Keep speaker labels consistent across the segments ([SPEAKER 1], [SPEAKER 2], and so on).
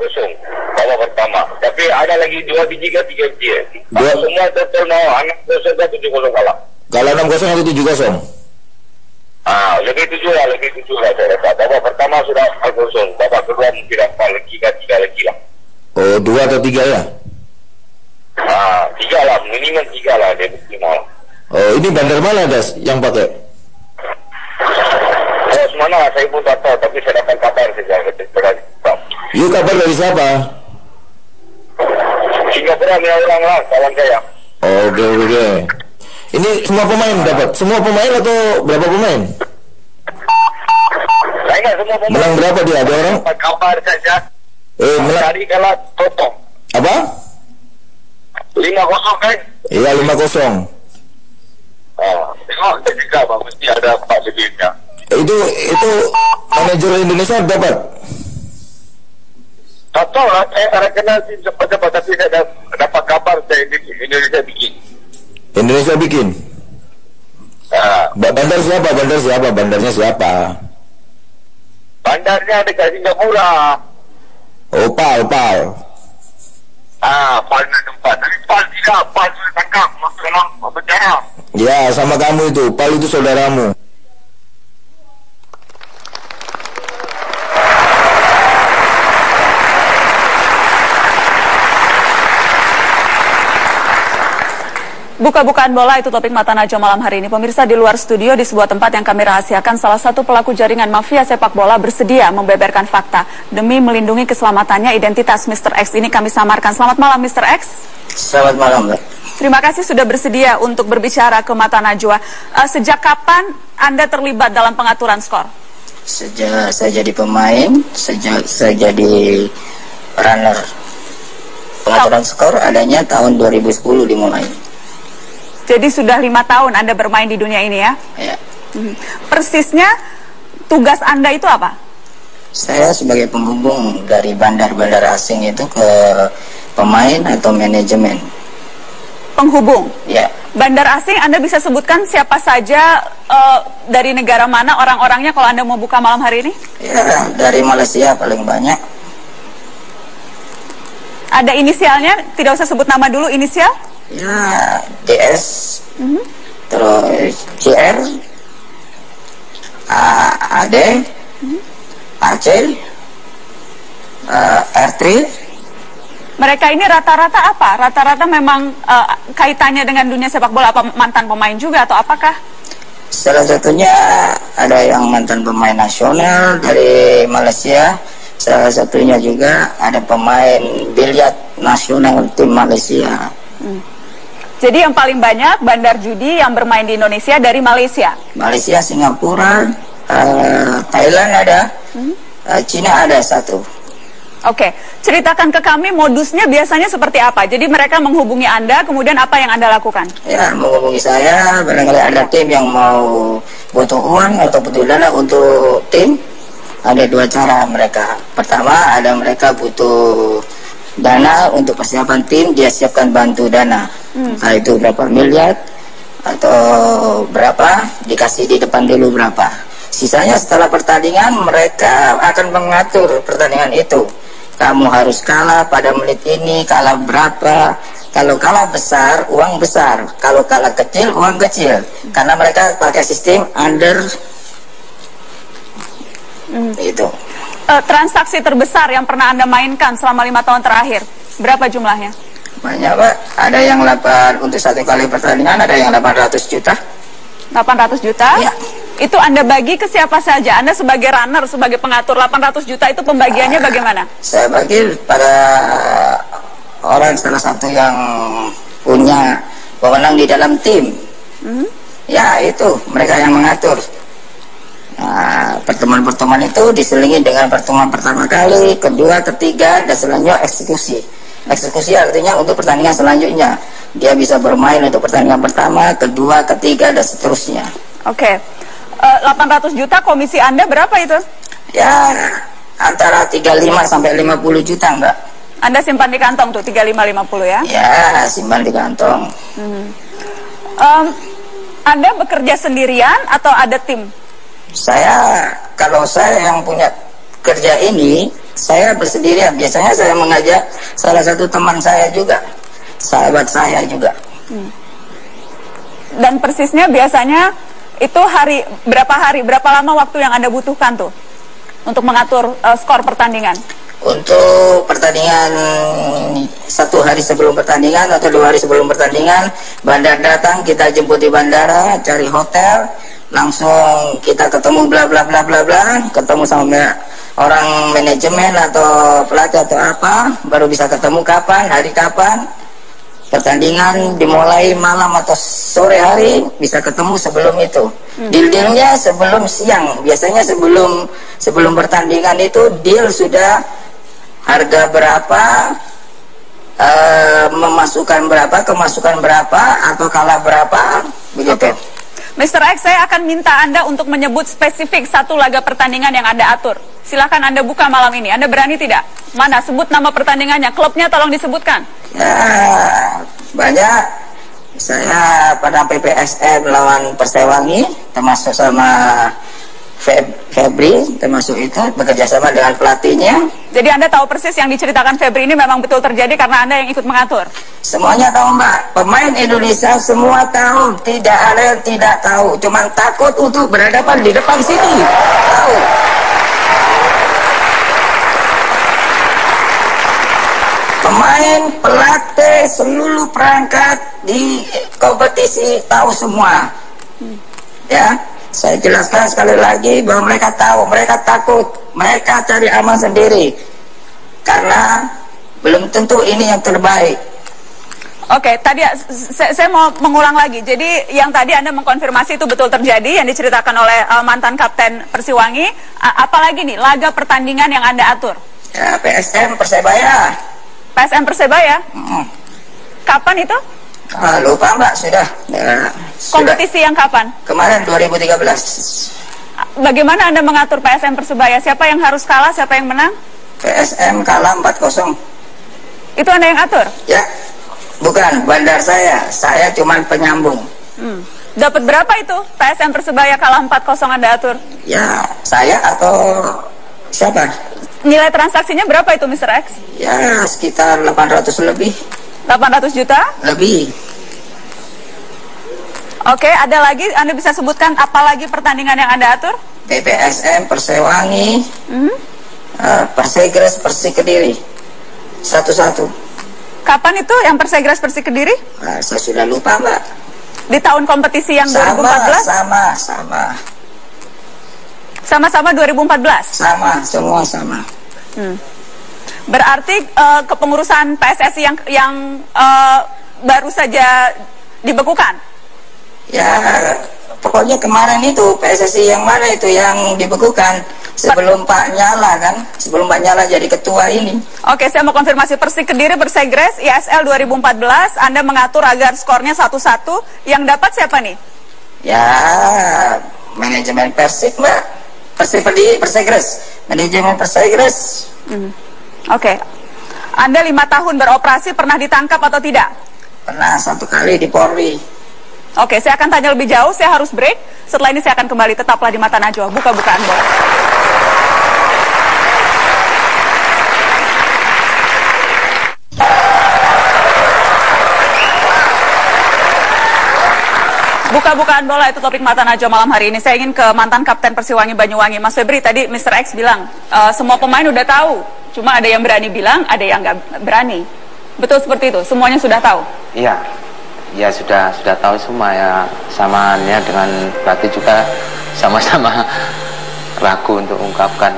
[SPEAKER 1] 4-0 babak pertama. Tapi ada lagi 2 biji ke 3 biji. Semua total mau 6-0 ke 7-0 kalah.
[SPEAKER 2] Kalau 6-0 atau 7-0?
[SPEAKER 1] Lebih 7 lah saya rasa. Babak pertama sudah 4-0. Babak kedua mungkin 4 lagi ke 3 lagi lah.
[SPEAKER 2] Oh, 2 atau 3 ya?
[SPEAKER 1] 3 lah, minimum 3 lah dia maksimal.
[SPEAKER 2] Oh, ini bandar mana Das yang pakai?
[SPEAKER 1] Mana saya pun tak tahu, tapi saya dapat kabar saja.
[SPEAKER 2] You kabar dari siapa?
[SPEAKER 1] Singapura punya orang lah, kawan saya.
[SPEAKER 2] Oke. Ini semua pemain dapat? Semua pemain atau berapa pemain?
[SPEAKER 1] Saya ingat semua pemain.
[SPEAKER 2] Menang berapa dia? Ada orang?
[SPEAKER 1] Dapat kabar saja.
[SPEAKER 2] Menang.
[SPEAKER 1] Tadi kalah potong.
[SPEAKER 2] Apa?
[SPEAKER 1] 5-0 kan?
[SPEAKER 2] Iya, 5-0.
[SPEAKER 1] Tengok juga Pak, mesti ada Pak lebihnya.
[SPEAKER 2] Itu manajer Indonesia dapat?
[SPEAKER 1] Tak tahu lah, saya tak kenal tim cepat-cepat, tapi saya dapat kabar saya Indonesia bikin.
[SPEAKER 2] Indonesia bikin? Bandar siapa? Bandarnya siapa?
[SPEAKER 1] Bandarnya dekat Singapura.
[SPEAKER 2] Oh, Pal.
[SPEAKER 1] Pal nak tempat. Tapi Pal tidak, Pal sudah tangkap masuk dalam penjara.
[SPEAKER 2] Ya, sama kamu itu. Pal itu saudaramu.
[SPEAKER 3] Buka-bukaan bola itu topik Mata Najwa malam hari ini. Pemirsa, di luar studio di sebuah tempat yang kami rahasiakan, salah satu pelaku jaringan mafia sepak bola bersedia membeberkan fakta demi melindungi keselamatannya. Identitas Mr. X ini kami samarkan. Selamat malam Mr. X.
[SPEAKER 4] Selamat malam, Mbak.
[SPEAKER 3] Terima kasih sudah bersedia untuk berbicara ke Mata Najwa. Sejak kapan Anda terlibat dalam pengaturan skor?
[SPEAKER 4] Sejak saya jadi pemain, sejak saya jadi runner. Pengaturan skor adanya tahun 2010 dimulai.
[SPEAKER 3] Jadi sudah 5 tahun Anda bermain di dunia ini ya?
[SPEAKER 4] Ya.
[SPEAKER 3] Persisnya tugas Anda itu apa?
[SPEAKER 4] Saya sebagai penghubung dari bandar-bandar asing itu ke pemain atau manajemen.
[SPEAKER 3] Penghubung?
[SPEAKER 4] Ya.
[SPEAKER 3] Bandar asing Anda bisa sebutkan siapa saja, dari negara mana orang-orangnya kalau Anda mau buka malam hari ini?
[SPEAKER 4] Ya, dari Malaysia paling banyak.
[SPEAKER 3] Ada inisialnya? Tidak usah sebut nama dulu, inisial?
[SPEAKER 4] Ya, DS, terus CR, AD, AC, R3.
[SPEAKER 3] Mereka ini rata-rata apa? Rata-rata memang kaitannya dengan dunia sepak bola, apa mantan pemain juga atau apakah?
[SPEAKER 4] Salah satunya ada yang mantan pemain nasional dari Malaysia. Salah satunya juga ada pemain biliar nasional tim Malaysia.
[SPEAKER 3] Jadi yang paling banyak bandar judi yang bermain di Indonesia dari Malaysia?
[SPEAKER 4] Malaysia, Singapura, Thailand ada, Cina ada satu.
[SPEAKER 3] Oke, ceritakan ke kami modusnya biasanya seperti apa? Jadi mereka menghubungi Anda, kemudian apa yang Anda lakukan?
[SPEAKER 4] Ya, menghubungi saya, barangkali ada tim yang mau butuh uang atau butuh dana untuk tim. Ada 2 cara mereka. Pertama, ada mereka butuh dana untuk persiapan tim, dia siapkan bantu dana. Entah itu berapa miliar atau berapa, dikasih di depan dulu berapa. Sisanya setelah pertandingan mereka akan mengatur pertandingan itu. Kamu harus kalah pada menit ini, kalah berapa. Kalau kalah besar, uang besar. Kalau kalah kecil, uang kecil. Karena mereka pakai sistem under. Itu.
[SPEAKER 3] Transaksi terbesar yang pernah Anda mainkan selama 5 tahun terakhir, berapa jumlahnya?
[SPEAKER 4] Banyak, Pak. Ada yang untuk 1 kali pertandingan, ada yang 800 juta.
[SPEAKER 3] 800 juta?
[SPEAKER 4] Ya.
[SPEAKER 3] Itu Anda bagi ke siapa saja? Anda sebagai runner, sebagai pengatur 800 juta itu pembagiannya bagaimana?
[SPEAKER 4] Saya bagi pada orang salah satu yang punya wewenang di dalam tim. Ya, itu mereka yang mengatur. Nah, pertemuan-pertemuan itu diselingi dengan pertemuan pertama kali, kedua, ketiga, dan selanjutnya eksekusi. Eksekusi artinya untuk pertandingan selanjutnya. Dia bisa bermain untuk pertandingan pertama, kedua, ketiga, dan seterusnya.
[SPEAKER 3] Oke. 800 juta komisi Anda berapa itu?
[SPEAKER 4] Ya, antara 35 sampai 50 juta, Mbak.
[SPEAKER 3] Anda simpan di kantong tuh 35-50 ya?
[SPEAKER 4] Ya, simpan di kantong.
[SPEAKER 3] Anda bekerja sendirian atau ada tim?
[SPEAKER 4] Kalau saya yang punya kerja ini, Saya bersendirian. Biasanya saya mengajak salah satu teman saya juga, sahabat saya juga.
[SPEAKER 3] Dan persisnya biasanya itu berapa lama waktu yang Anda butuhkan tuh untuk mengatur skor pertandingan?
[SPEAKER 4] Untuk pertandingan 1 hari sebelum pertandingan atau 2 hari sebelum pertandingan, bandar datang, kita jemput di bandara, cari hotel, langsung kita ketemu bla bla bla bla bla, ketemu sama orang manajemen atau pelatih atau apa, baru bisa ketemu kapan, hari kapan. Pertandingan dimulai malam atau sore hari, bisa ketemu sebelum itu. Deal-dealnya sebelum siang, biasanya sebelum pertandingan itu deal sudah harga berapa, memasukkan berapa, kemasukan berapa, atau kalah berapa, begitu.
[SPEAKER 3] Mr. X, saya akan minta Anda untuk menyebut spesifik satu laga pertandingan yang Anda atur. Silakan Anda buka malam ini. Anda berani tidak? Mana? Sebut nama pertandingannya. Klubnya tolong disebutkan.
[SPEAKER 4] Ya, banyak. Saya pada PPSM lawan Persewangi, termasuk sama Febri, termasuk itu bekerja sama dengan pelatihnya.
[SPEAKER 3] Jadi Anda tahu persis yang diceritakan Febri ini memang betul terjadi karena Anda yang ikut mengatur?
[SPEAKER 4] Semuanya tahu, Mbak. Pemain Indonesia semua tahu. Tidak ada yang tidak tahu. Cuma takut untuk berhadapan di depan sini. Tahu. Pemain, pelatih, seluruh perangkat di kompetisi tahu semua. Ya, saya jelaskan sekali lagi bahwa mereka tahu, mereka takut, mereka cari aman sendiri. Karena belum tentu ini yang terbaik.
[SPEAKER 3] Oke, tadi saya mau mengulang lagi. Jadi yang tadi Anda mengkonfirmasi itu betul terjadi yang diceritakan oleh mantan Kapten Persiwangi. Apalagi nih laga pertandingan yang Anda atur?
[SPEAKER 4] Ya, PSM Persebaya.
[SPEAKER 3] PSM Persebaya? Kapan itu?
[SPEAKER 4] Lupa, Mbak, sudah. Ya,
[SPEAKER 3] kompetisi yang kapan?
[SPEAKER 4] Kemarin 2013.
[SPEAKER 3] Bagaimana Anda mengatur PSM Persebaya? Siapa yang harus kalah, siapa yang menang?
[SPEAKER 4] PSM kalah 4-0.
[SPEAKER 3] Itu Anda yang atur?
[SPEAKER 4] Ya, bukan bandar saya cuma penyambung.
[SPEAKER 3] Dapat berapa itu PSM Persebaya kalah 4-0 Anda atur?
[SPEAKER 4] Ya, saya atau siapa?
[SPEAKER 3] Nilai transaksinya berapa itu, Mr. X?
[SPEAKER 4] Ya, sekitar 800 lebih.
[SPEAKER 3] 800 juta?
[SPEAKER 4] Lebih.
[SPEAKER 3] Oke, ada lagi? Anda bisa sebutkan apa lagi pertandingan yang Anda atur?
[SPEAKER 4] PPSM, Persewangi, Persegres, Persik Kediri. 1-1.
[SPEAKER 3] Kapan itu yang Persegres Persik Kediri?
[SPEAKER 4] Saya sudah lupa, Mbak.
[SPEAKER 3] Di tahun kompetisi yang 2014?
[SPEAKER 4] Sama.
[SPEAKER 3] Sama-sama 2014?
[SPEAKER 4] Sama, semua sama.
[SPEAKER 3] Berarti kepengurusan PSSI yang baru saja dibekukan?
[SPEAKER 4] Ya, pokoknya kemarin itu PSSI yang mana itu yang dibekukan sebelum Pak Nyala kan, sebelum Pak Nyala jadi ketua ini.
[SPEAKER 3] Oke, saya mau konfirmasi. Persik Kediri Persegres ISL 2014, Anda mengatur agar skornya 1-1. Yang dapat siapa nih?
[SPEAKER 4] Ya, manajemen Persik, Mbak. Persik Kediri Persegres, manajemen Persegres. Oke.
[SPEAKER 3] Anda 5 tahun beroperasi, pernah ditangkap atau tidak?
[SPEAKER 4] Pernah 1 kali di Polri.
[SPEAKER 3] Oke, saya akan tanya lebih jauh, saya harus break. Setelah ini saya akan kembali, tetaplah di Mata Najwa, buka-bukaan bola. Buka-bukaan bola itu topik Mata Najwa malam hari ini. Saya ingin ke mantan Kapten Persiwangi Banyuwangi, Mas Febri. Tadi Mr. X bilang semua pemain udah tahu, cuma ada yang berani bilang, ada yang nggak berani. Betul seperti itu, semuanya sudah tahu?
[SPEAKER 5] Iya, ya sudah tahu semua ya. Samanya dengan pelatih juga sama-sama ragu untuk ungkapkan.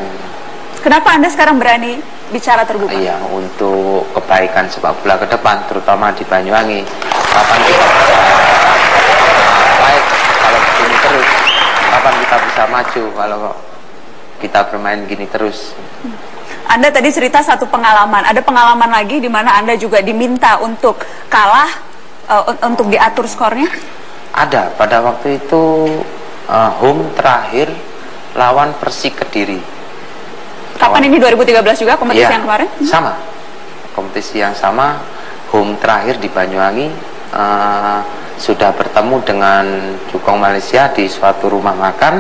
[SPEAKER 5] Kenapa Anda sekarang berani bicara terbuka? Iya, untuk kebaikan sepak bola ke depan, terutama di Banyuwangi. Kapan kita bisa baik kalau begini terus? Kapan kita bisa maju kalau kita bermain gini terus? Anda tadi cerita satu pengalaman. Ada pengalaman lagi di mana Anda juga diminta untuk kalah, untuk diatur skornya? Ada. Pada waktu itu home terakhir lawan Persik Kediri. Kapan ini? 2013 juga kompetisi yang kemarin? Sama. Kompetisi yang sama, home terakhir di Banyuwangi. Sudah bertemu dengan Jukong Malaysia di suatu rumah makan.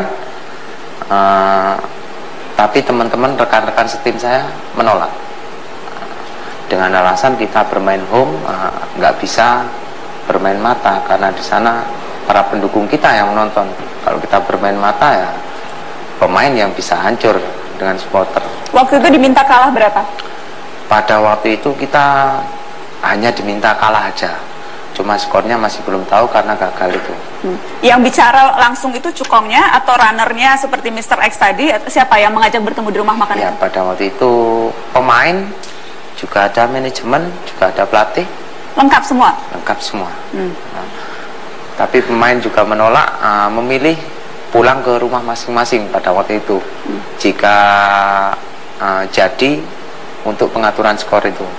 [SPEAKER 5] Tapi teman-teman rekan-rekan setim saya menolak dengan alasan kita bermain home nggak bisa bermain mata karena di sana para pendukung kita yang menonton. Kalau kita bermain mata ya pemain yang bisa hancur dengan supporter.
[SPEAKER 3] Waktu itu diminta kalah berapa?
[SPEAKER 5] Pada waktu itu kita hanya diminta kalah aja. Cuma skornya masih belum tahu karena gagal itu.
[SPEAKER 3] Yang bicara langsung itu cukongnya atau runnernya seperti Mr. X tadi? Siapa yang mengajak bertemu di rumah makan
[SPEAKER 5] ya,
[SPEAKER 3] itu?
[SPEAKER 5] Pada waktu itu pemain, juga ada manajemen, juga ada pelatih.
[SPEAKER 3] Lengkap semua?
[SPEAKER 5] Lengkap semua. Nah, tapi pemain juga menolak memilih pulang ke rumah masing-masing pada waktu itu. Jika jadi untuk pengaturan skor itu.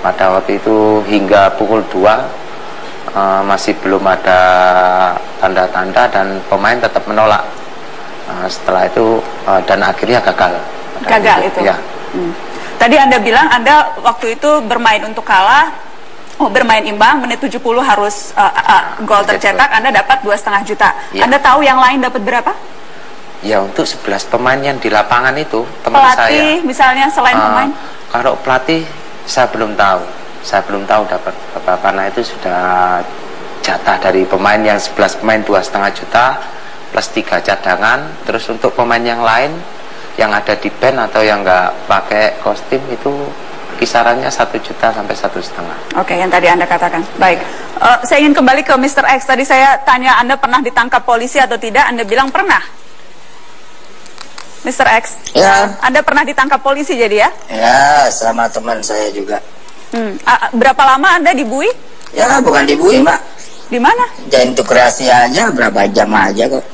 [SPEAKER 5] Pada waktu itu hingga pukul 2 masih belum ada tanda-tanda dan pemain tetap menolak. Setelah itu dan akhirnya gagal.
[SPEAKER 3] Gagal itu?
[SPEAKER 5] Ya.
[SPEAKER 3] Tadi Anda bilang Anda waktu itu bermain untuk kalah, bermain imbang, menit 70 harus gol tercetak, Anda dapat 2,5 juta. Ya. Anda tahu yang lain dapat berapa? Ya untuk 11 pemain yang di lapangan itu, teman saya. Pelatih misalnya selain pemain? Kalau pelatih saya belum tahu dapat berapa karena itu sudah jatah dari pemain yang 11 pemain 2,5 juta plus 3 cadangan. Terus untuk pemain yang lain yang ada di band atau yang nggak pakai kostum itu kisarannya 1 juta sampai 1,5. Oke, yang tadi Anda katakan. Baik, saya ingin kembali ke Mr. X. Tadi saya tanya Anda pernah ditangkap polisi atau tidak, Anda bilang pernah. Mr. X,
[SPEAKER 4] ya.
[SPEAKER 3] Anda pernah ditangkap polisi jadi ya?
[SPEAKER 4] Ya, sama teman saya juga.
[SPEAKER 3] Berapa lama Anda dibui?
[SPEAKER 4] Ya, bukan dibui, Mbak.
[SPEAKER 3] Di mana?
[SPEAKER 4] Jangan untuk rahasia aja, berapa jam aja kok.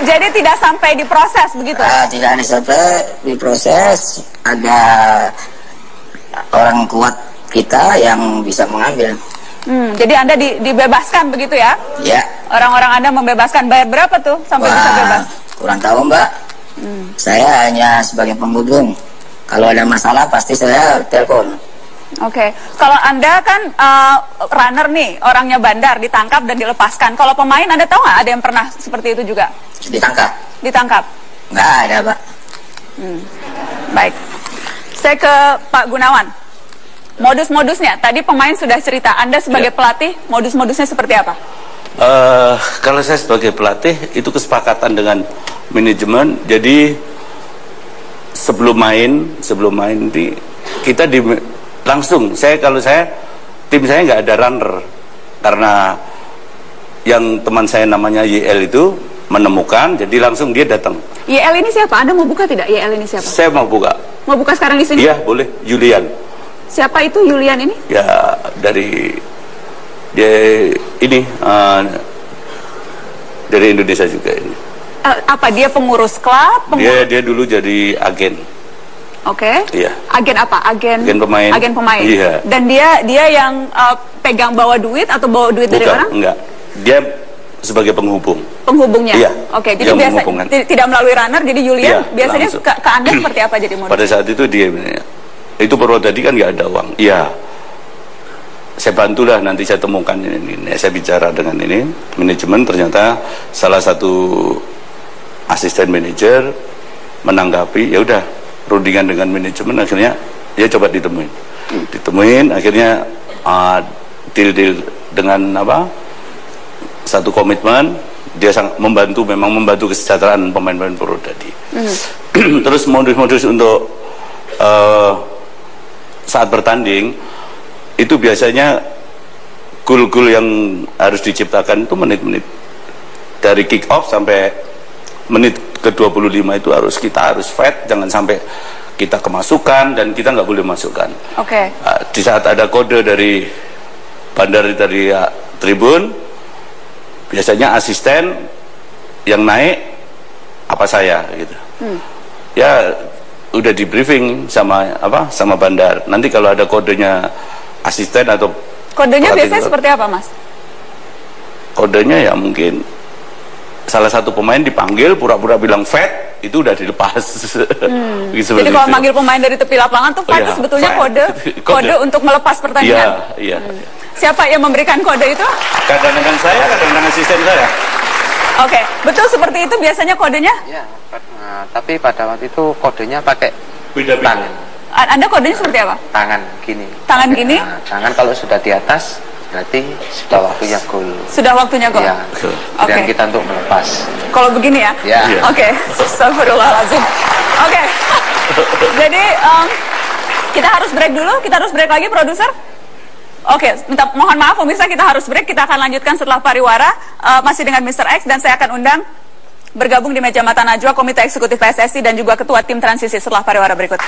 [SPEAKER 3] Jadi tidak sampai diproses begitu?
[SPEAKER 4] Tidak ada sampai diproses. Ada orang kuat kita yang bisa mengambil.
[SPEAKER 3] Jadi Anda dibebaskan begitu ya?
[SPEAKER 4] Ya.
[SPEAKER 3] Orang-orang Anda membebaskan, bayar berapa tuh sampai bisa bebas?
[SPEAKER 4] Kurang tahu Mbak. Saya hanya sebagai penghubung. Kalau ada masalah pasti saya telepon.
[SPEAKER 3] Oke. Kalau Anda kan runner nih, orangnya bandar, ditangkap dan dilepaskan. Kalau pemain Anda tahu nggak ada yang pernah seperti itu juga?
[SPEAKER 4] Ditangkap?
[SPEAKER 3] Ditangkap?
[SPEAKER 4] Nggak ada Pak.
[SPEAKER 3] Baik. Saya ke Pak Gunawan. Modus-modusnya, tadi pemain sudah cerita. Anda sebagai pelatih, modus-modusnya seperti apa?
[SPEAKER 6] Kalau saya sebagai pelatih, itu kesepakatan dengan manajemen. Jadi sebelum main ini kita langsung. Kalau saya tim saya nggak ada runner karena yang teman saya namanya YL itu menemukan, jadi langsung dia datang.
[SPEAKER 3] YL ini siapa? Anda mau buka tidak? YL ini siapa?
[SPEAKER 6] Saya mau buka.
[SPEAKER 3] Mau buka sekarang di sini?
[SPEAKER 6] Iya boleh. Julian.
[SPEAKER 3] Siapa itu Julian ini?
[SPEAKER 6] Ya dari dia ini dari Indonesia juga ini.
[SPEAKER 3] Apa dia pengurus klub?
[SPEAKER 6] Dia dulu jadi agen.
[SPEAKER 3] Oke.
[SPEAKER 6] Iya.
[SPEAKER 3] Agen apa? Agen
[SPEAKER 6] pemain.
[SPEAKER 3] Agen pemain.
[SPEAKER 6] Iya.
[SPEAKER 3] Dan dia yang pegang bawa duit atau bawa duit dari orang?
[SPEAKER 6] Enggak. Dia sebagai penghubung.
[SPEAKER 3] Penghubungnya.
[SPEAKER 6] Iya.
[SPEAKER 3] Oke. Jadi biasa tidak melalui runner. Jadi Julian biasanya ke Anda seperti apa jadi modus?
[SPEAKER 6] Pada saat itu dia itu Purwodadi kan nggak ada uang. Iya. Saya bantulah nanti saya temukan ini. Saya bicara dengan ini manajemen, ternyata salah satu asisten manajer menanggapi, ya udah rundingan dengan manajemen, akhirnya ya coba ditemuin akhirnya deal dengan satu komitmen. Dia sangat membantu kesejahteraan pemain-pemain Purwodadi. Terus modus-modus untuk saat bertanding itu biasanya gol-gol yang harus diciptakan itu menit-menit dari kick off sampai menit ke 25 itu kita harus fight, jangan sampai kita kemasukan dan kita nggak boleh masukkan.
[SPEAKER 3] Oke.
[SPEAKER 6] Di saat ada kode dari bandar dari tribun, biasanya asisten yang naik apa saya gitu. Ya udah di briefing sama bandar. Nanti kalau ada kodenya asisten atau
[SPEAKER 3] kodenya biasanya seperti apa, Mas?
[SPEAKER 6] Kodenya ya mungkin salah satu pemain dipanggil pura-pura bilang fight, itu udah dilepas.
[SPEAKER 3] Jadi kalau manggil pemain dari tepi lapangan tuh fight itu sebetulnya kode untuk melepas pertandingan.
[SPEAKER 6] Iya.
[SPEAKER 3] siapa yang memberikan kode itu?
[SPEAKER 6] Kadang-kadang saya, kadang-kadang asisten saya.
[SPEAKER 3] Oke, betul seperti itu biasanya kodenya?
[SPEAKER 5] Ya, tapi pada waktu itu kodenya pakai tangan.
[SPEAKER 3] Anda kodenya seperti apa?
[SPEAKER 5] Tangan gini.
[SPEAKER 3] Tangan gini?
[SPEAKER 5] Tangan kalau sudah di atas, berarti sudah waktunya gol.
[SPEAKER 3] Sudah waktunya gol?
[SPEAKER 5] Ya, dan kita untuk melepas.
[SPEAKER 3] Kalau begini ya?
[SPEAKER 5] Ya.
[SPEAKER 3] Oke, astagfirullahaladzim. Oke, jadi kita harus break dulu, kita harus break lagi, produser. Oke, mohon maaf pemirsa, kita harus break. Kita akan lanjutkan setelah pariwara masih dengan Mr. X, dan saya akan undang bergabung di meja Mata Najwa Komite Eksekutif PSSI dan juga Ketua Tim Transisi setelah pariwara berikut.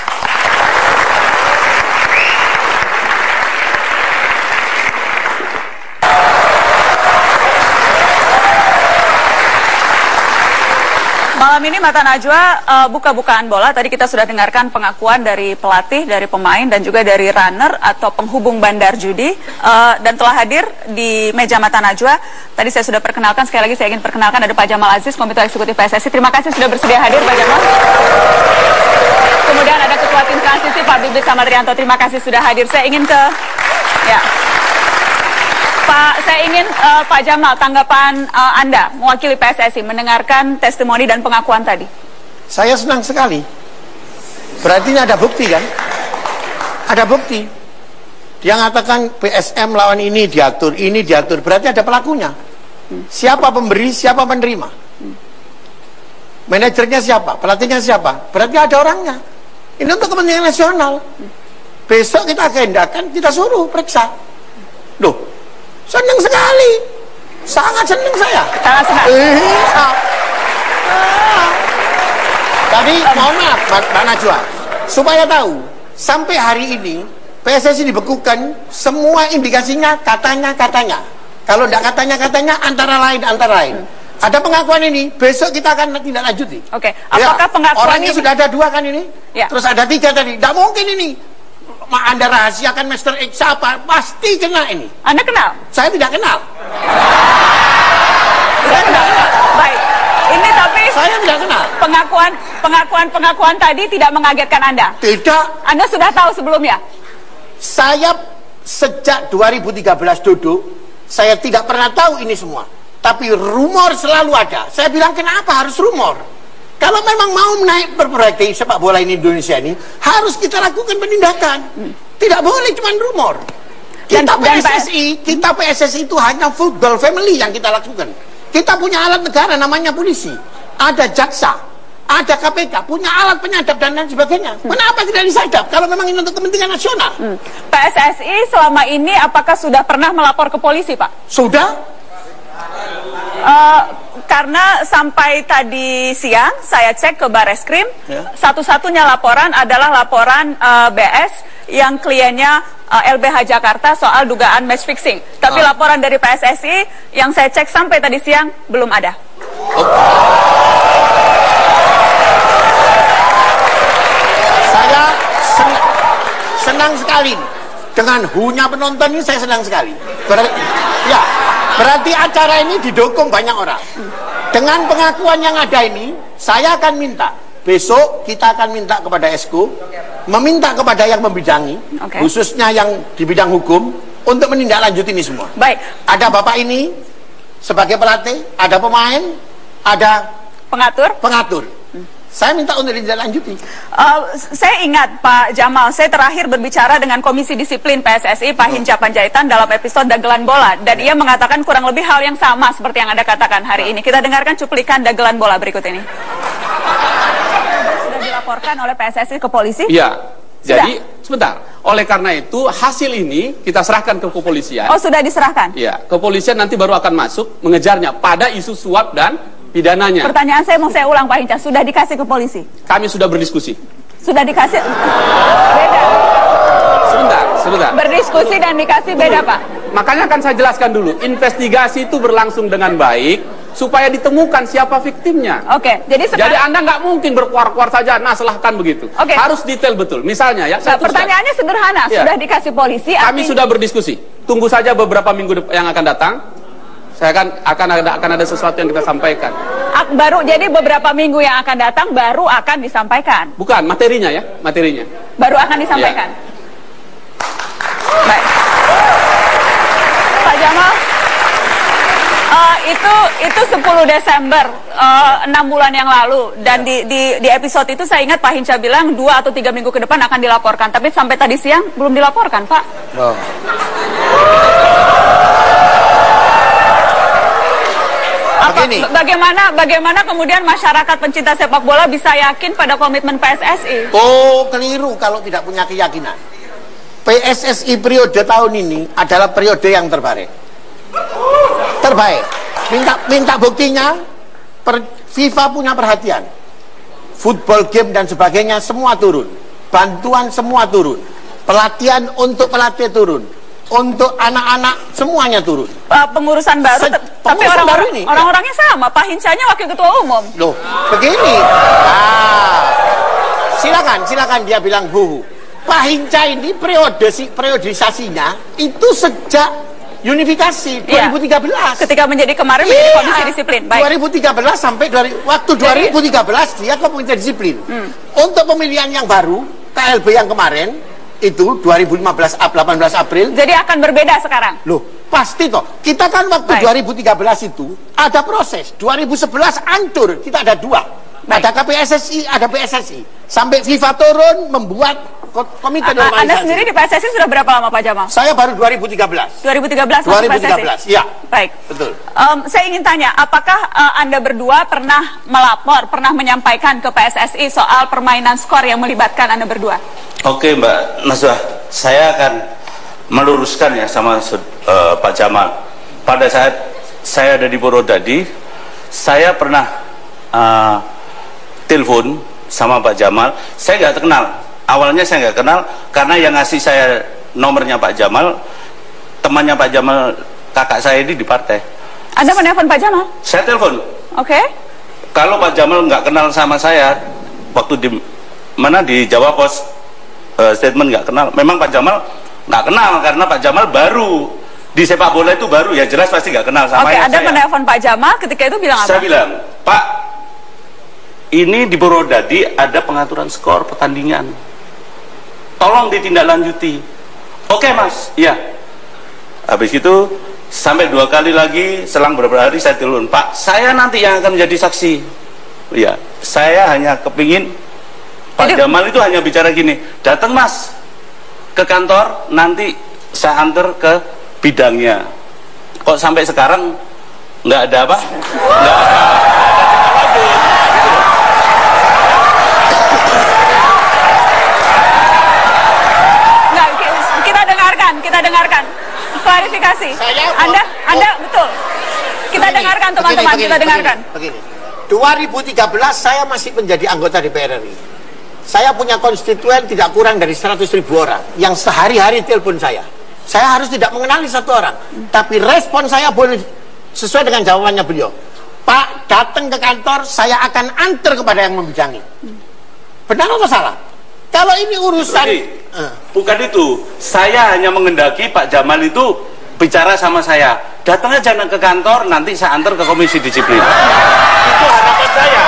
[SPEAKER 3] Malam ini Mata Najwa buka-bukaan bola. Tadi kita sudah dengarkan pengakuan dari pelatih, dari pemain, dan juga dari runner atau penghubung bandar judi. Dan telah hadir di meja Mata Najwa. Tadi saya sudah perkenalkan, sekali lagi saya ingin perkenalkan ada Pak Jamal Aziz, Komite Eksekutif PSSI. Terima kasih sudah bersedia hadir Pak Jamal. Kemudian ada Ketua Tim Transisi Pak Bibit Samadrianto. Terima kasih sudah hadir. Saya ingin ke... Ya. Pak, saya ingin Pak Jamal, tanggapan Anda mewakili PSSI mendengarkan testimoni dan pengakuan tadi.
[SPEAKER 7] Saya senang sekali. Berarti ini ada bukti kan? Ada bukti. Dia mengatakan PSM lawan ini diatur, berarti ada pelakunya. Siapa pemberi, siapa penerima. Manajernya siapa, pelatihnya siapa, berarti ada orangnya. Ini untuk kepentingan nasional. Besok kita agendakan, kita suruh periksa. Loh, senang sekali, sangat senang saya.
[SPEAKER 3] Sangat senang.
[SPEAKER 7] Tapi mohon maaf Mbak Najwa, supaya tahu, sampai hari ini PSSI dibekukan, semua indikasinya katanya. Kalau tidak katanya antara lain. Ada pengakuan ini, besok kita akan tindak lanjuti.
[SPEAKER 3] Oke, apakah pengakuan
[SPEAKER 7] orangnya
[SPEAKER 3] ini...
[SPEAKER 7] sudah ada 2 kan ini?
[SPEAKER 3] Ya.
[SPEAKER 7] Terus ada 3 tadi. Tidak mungkin ini. Anda rahasiakan Mr. X siapa? Pasti kena ini.
[SPEAKER 3] Anda kenal?
[SPEAKER 7] Saya tidak kenal.
[SPEAKER 3] Tidak kenal. Baik. Ini tapi
[SPEAKER 7] saya tidak kenal.
[SPEAKER 3] Pengakuan tadi tidak mengagetkan Anda?
[SPEAKER 7] Tidak.
[SPEAKER 3] Anda sudah tahu sebelumnya?
[SPEAKER 7] Saya sejak 2013 duduk, saya tidak pernah tahu ini semua. Tapi rumor selalu ada. Saya bilang kenapa harus rumor? Kalau memang mau naik berproyek sepak bola ini Indonesia ini, harus kita lakukan penindakan. Tidak boleh cuma rumor. Kita PSSI itu hanya football family yang kita lakukan. Kita punya alat negara namanya polisi, ada jaksa, ada KPK, punya alat penyadap dan lain sebagainya. Kenapa tidak disadap kalau memang ini untuk kepentingan nasional?
[SPEAKER 3] PSSI selama ini apakah sudah pernah melapor ke polisi, Pak?
[SPEAKER 7] Sudah.
[SPEAKER 3] Karena sampai tadi siang saya cek ke Bareskrim, satu-satunya laporan adalah laporan BS yang kliennya LBH Jakarta soal dugaan match fixing. Tapi laporan dari PSSI yang saya cek sampai tadi siang belum ada.
[SPEAKER 7] Saya senang sekali dengan hunya penonton ini, saya senang sekali. Berarti acara ini didukung banyak orang. Dengan pengakuan yang ada ini, saya akan minta, besok kita akan minta kepada Esko, meminta kepada yang membidangi, khususnya yang di bidang hukum, untuk menindaklanjuti ini semua.
[SPEAKER 3] Baik.
[SPEAKER 7] Ada bapak ini sebagai pelatih, ada pemain, ada pengatur. Saya minta untuk ditindaklanjuti.
[SPEAKER 3] Saya ingat Pak Jamal, saya terakhir berbicara dengan Komisi Disiplin PSSI Pak Hinca Panjaitan dalam episode Dagelan Bola, dan ia mengatakan kurang lebih hal yang sama seperti yang Anda katakan hari ini. Kita dengarkan cuplikan Dagelan Bola berikut ini. Sudah dilaporkan oleh PSSI ke polisi?
[SPEAKER 8] Iya. Jadi sebentar. Oleh karena itu hasil ini kita serahkan ke kepolisian.
[SPEAKER 3] Oh, sudah diserahkan?
[SPEAKER 8] Iya. Kepolisian nanti baru akan masuk mengejarnya pada isu suap dan pidananya.
[SPEAKER 3] Pertanyaan saya mau saya ulang Pak Hinca, sudah dikasih ke polisi?
[SPEAKER 8] Kami sudah berdiskusi.
[SPEAKER 3] Sudah dikasih? Beda.
[SPEAKER 8] Sebentar.
[SPEAKER 3] Berdiskusi dan dikasih beda Pak.
[SPEAKER 8] Makanya kan saya jelaskan dulu, investigasi itu berlangsung dengan baik supaya ditemukan siapa viktimnya.
[SPEAKER 3] Oke, jadi
[SPEAKER 8] Anda nggak mungkin berkuar-kuar saja, nah silahkan begitu. Harus detail betul. Misalnya ya.
[SPEAKER 3] Pertanyaannya sederhana, sudah dikasih polisi?
[SPEAKER 8] Kami sudah berdiskusi. Tunggu saja beberapa minggu yang akan datang. Saya akan ada sesuatu yang kita sampaikan.
[SPEAKER 3] Jadi beberapa minggu yang akan datang baru akan disampaikan.
[SPEAKER 8] Bukan materinya ya, materinya.
[SPEAKER 3] Baru akan disampaikan. Baik. Jamal, itu 10 Desember 6 bulan yang lalu, dan di episode itu saya ingat Pak Hinca bilang 2 atau 3 minggu ke depan akan dilaporkan, tapi sampai tadi siang belum dilaporkan, Pak. Bagaimana kemudian masyarakat pencinta sepak bola bisa yakin pada komitmen PSSI?
[SPEAKER 7] Oh, keliru kalau tidak punya keyakinan. PSSI periode tahun ini adalah periode yang terbaik. Minta buktinya. FIFA punya perhatian. Football game dan sebagainya semua turun. Bantuan semua turun. Pelatihan untuk pelatih turun. Untuk anak-anak semuanya turun.
[SPEAKER 3] Pengurusan baru, tapi orang-orangnya sama. Pak Hincanya wakil ketua umum.
[SPEAKER 7] Loh, begini. Silakan dia bilang buhu. Pak Hinca ini periodisasinya itu sejak unifikasi 2013.
[SPEAKER 3] Ketika menjadi kemarin menjadi komisi disiplin. Baik.
[SPEAKER 7] 2013 sampai waktu 2013 dia ke komisi disiplin. Untuk pemilihan yang baru KLB yang kemarin itu 2015 18 April.
[SPEAKER 3] Jadi akan berbeda sekarang.
[SPEAKER 7] Loh, pasti toh. Kita kan waktu 2013 itu ada proses. 2011 hancur. Kita ada 2. Ada KPSSI, ada PSSI. Sampai FIFA turun membuat komite normalisasi.
[SPEAKER 3] Anda sendiri di PSSI sudah berapa lama, Pak Jamal?
[SPEAKER 7] Saya baru 2013.
[SPEAKER 3] 2013
[SPEAKER 7] iya.
[SPEAKER 3] Baik.
[SPEAKER 7] Betul.
[SPEAKER 3] Saya ingin tanya, apakah Anda berdua pernah melapor, pernah menyampaikan ke PSSI soal permainan skor yang melibatkan Anda berdua?
[SPEAKER 6] Oke, Mbak Naswah, saya akan meluruskan ya sama Pak Jamal. Pada saat saya ada di Purwodadi, saya pernah telepon sama Pak Jamal. Saya nggak kenal. Awalnya saya nggak kenal karena yang ngasih saya nomornya Pak Jamal, temannya Pak Jamal, kakak saya ini di partai.
[SPEAKER 3] Anda menelpon Pak Jamal?
[SPEAKER 6] Saya telepon.
[SPEAKER 3] Oke.
[SPEAKER 6] Kalau Pak Jamal nggak kenal sama saya, waktu di Jawa Pos statement nggak kenal. Memang Pak Jamal nggak kenal karena Pak Jamal baru di sepak bola itu baru, ya jelas pasti nggak kenal sama saya.
[SPEAKER 3] Anda menelpon Pak Jamal ketika itu bilang apa?
[SPEAKER 6] Saya bilang, Pak, ini di Purwodadi ada pengaturan skor pertandingan. Tolong ditindaklanjuti. Oke, Mas. Iya. Habis itu sampai 2 kali lagi selang beberapa hari saya telepon, Pak, saya nanti yang akan menjadi saksi. Iya, saya hanya kepingin Pak Jamal itu hanya bicara gini, datang Mas ke kantor, nanti saya antar ke bidangnya. Kok sampai sekarang nggak ada apa? Nggak ada.
[SPEAKER 3] Kita dengarkan klarifikasi. Anda betul. Kita dengarkan teman-teman, kita dengarkan.
[SPEAKER 7] Begini. 2013 saya masih menjadi anggota DPR RI. Saya punya konstituen tidak kurang dari 100.000 orang yang sehari-hari telepon saya. Saya harus tidak mengenali satu orang, tapi respon saya boleh sesuai dengan jawabannya beliau. Pak, datang ke kantor, saya akan antar kepada yang membidangi. Benar atau salah? Kalau ini urusan
[SPEAKER 6] bukan itu. Saya hanya mengendaki Pak Jamal itu bicara sama saya. Datang aja ke kantor, nanti saya antar ke komisi disiplin. Itu harapan saya.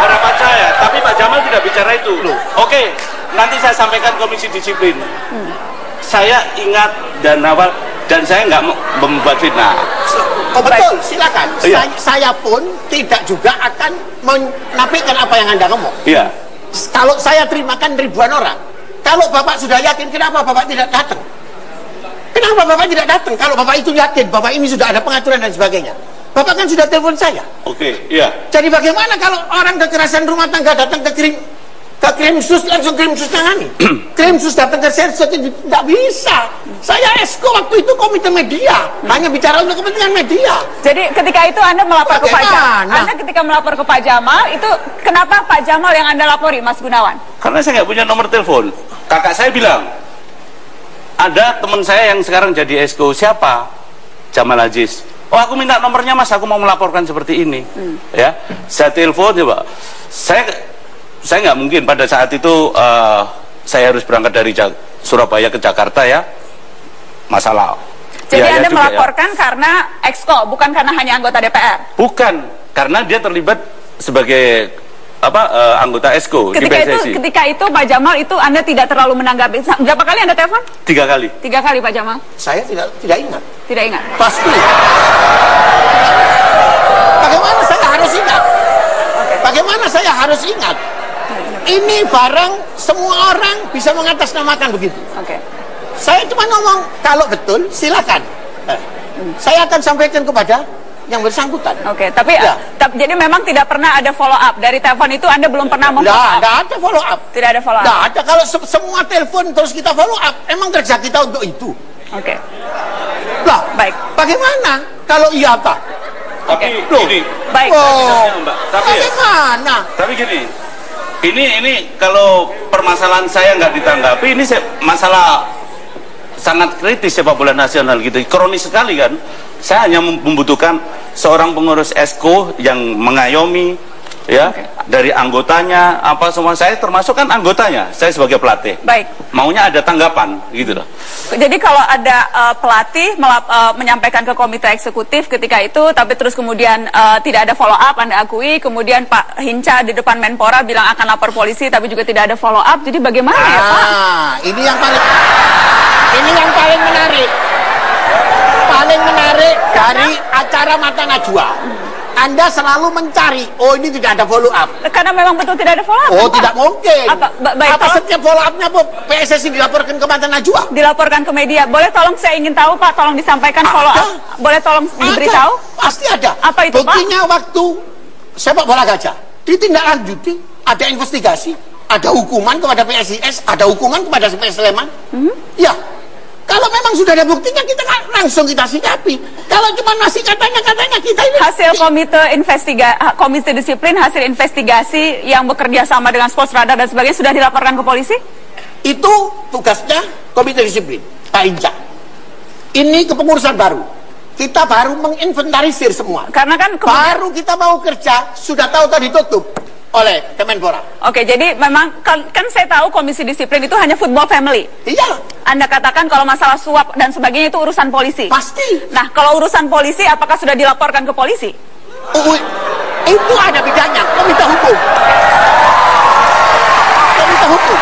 [SPEAKER 6] Harapan saya. Tapi Pak Jamal tidak bicara itu. Oke, nanti saya sampaikan komisi disiplin. Saya ingat dan awal, dan saya nggak membuat fitnah.
[SPEAKER 7] Oh betul, silakan. Saya pun tidak juga akan menafikan apa yang Anda ngomong.
[SPEAKER 6] Iya.
[SPEAKER 7] Kalau saya terimakan ribuan orang, kalau Bapak sudah yakin, kenapa Bapak tidak datang? Kenapa Bapak tidak datang? Kalau Bapak itu yakin, Bapak ini sudah ada pengaturan dan sebagainya. Bapak kan sudah telepon saya.
[SPEAKER 6] Oke, iya.
[SPEAKER 7] Jadi bagaimana kalau orang kekerasan rumah tangga datang ke Krimsus, langsung Krimsus tangani? Krimsus datang ke Sersos, tidak bisa. Saya esko waktu itu komite media, hanya bicara untuk kepentingan media.
[SPEAKER 3] Jadi ketika itu Anda melapor ke Pak Jamal. Anda ketika melapor ke Pak Jamal, itu kenapa Pak Jamal yang Anda lapori, Mas Gunawan?
[SPEAKER 6] Karena saya nggak punya nomor telepon. Kakak saya bilang, ada teman saya yang sekarang jadi esko, siapa? Jamal Aziz. Oh, aku minta nomornya Mas, aku mau melaporkan seperti ini. Ya, saya telepon coba. Saya nggak mungkin pada saat itu saya harus berangkat dari Surabaya ke Jakarta ya, masalah.
[SPEAKER 3] Jadi Anda melaporkan karena exco, bukan karena hanya anggota DPR?
[SPEAKER 6] Bukan, karena dia terlibat sebagai anggota Esko di PSSI.
[SPEAKER 3] Ketika itu Pak Jamal itu Anda tidak terlalu menanggapi. Berapa kali Anda telepon?
[SPEAKER 6] 3 kali.
[SPEAKER 3] 3 kali Pak Jamal.
[SPEAKER 7] Saya tidak ingat.
[SPEAKER 3] Tidak ingat.
[SPEAKER 7] Pasti. Bagaimana saya harus ingat? Bagaimana saya harus ingat? Ini barang semua orang bisa mengatasnamakan begitu.
[SPEAKER 3] Oke.
[SPEAKER 7] Saya cuma ngomong kalau betul silakan. Saya akan sampaikan kepada yang bersangkutan.
[SPEAKER 3] Oke, tapi
[SPEAKER 7] ya.
[SPEAKER 3] Jadi memang tidak pernah ada follow up dari telepon itu. Anda belum pernah
[SPEAKER 7] Tidak ada follow up.
[SPEAKER 3] Tidak ada follow up.
[SPEAKER 7] Tidak ada. Kalau semua telepon terus kita follow up, emang kerja kita untuk itu.
[SPEAKER 3] Oke.
[SPEAKER 7] Lah,
[SPEAKER 3] baik.
[SPEAKER 7] Bagaimana kalau iya Pak?
[SPEAKER 6] Tapi gini.
[SPEAKER 3] Baik.
[SPEAKER 6] Mbak. Tapi
[SPEAKER 7] bagaimana?
[SPEAKER 6] Tapi gini. Ini kalau permasalahan saya nggak ditanggapi, ini masalah sangat kritis sepak bola nasional gitu, kronis sekali kan. Saya hanya membutuhkan seorang pengurus Esko yang mengayomi, ya, dari anggotanya, apa semua. Saya termasuk kan anggotanya, saya sebagai pelatih.
[SPEAKER 3] Baik.
[SPEAKER 6] Maunya ada tanggapan, gitu loh.
[SPEAKER 3] Jadi kalau ada pelatih menyampaikan ke komite eksekutif ketika itu, tapi terus kemudian tidak ada follow up, Anda akui, kemudian Pak Hinca di depan Menpora bilang akan lapor polisi, tapi juga tidak ada follow up. Jadi bagaimana ya Pak?
[SPEAKER 7] Ini yang paling menarik. Paling menarik dari acara Mata Najwa. Anda selalu mencari, oh ini tidak ada follow up.
[SPEAKER 3] Karena memang betul tidak ada follow up.
[SPEAKER 7] Oh, tidak mungkin.
[SPEAKER 3] Apa
[SPEAKER 7] setiap follow upnya PSSI dilaporkan ke Mata Najwa?
[SPEAKER 3] Dilaporkan ke media. Boleh tolong saya ingin tahu Pak, tolong disampaikan follow up. Boleh tolong diberitahu?
[SPEAKER 7] Pasti ada.
[SPEAKER 3] Apa itu
[SPEAKER 7] Buktinya
[SPEAKER 3] Pak?
[SPEAKER 7] Waktu sepak bola gajah ditindaklanjuti, ada investigasi, ada hukuman kepada PSIS, ada hukuman kepada PS Sleman. Ya. Kalau memang sudah ada buktinya, kita langsung kita sikapi. Kalau cuma masih katanya kita ini
[SPEAKER 3] hasil komite disiplin, hasil investigasi yang bekerja sama dengan Sports Radar dan sebagainya sudah dilaporkan ke polisi?
[SPEAKER 7] Itu tugasnya komite disiplin, Pak Hinca. Ini kepengurusan baru. Kita baru menginventarisir semua.
[SPEAKER 3] Karena kan
[SPEAKER 7] baru kita mau kerja, sudah tahu tadi ditutup oleh Kemenpora.
[SPEAKER 3] Oke, jadi memang kan saya tahu komisi disiplin itu hanya football family.
[SPEAKER 7] Iya.
[SPEAKER 3] Anda katakan kalau masalah suap dan sebagainya itu urusan polisi.
[SPEAKER 7] Pasti.
[SPEAKER 3] Nah, kalau urusan polisi apakah sudah dilaporkan ke polisi?
[SPEAKER 7] Itu ada bidangnya, komite hukum. Komite hukum.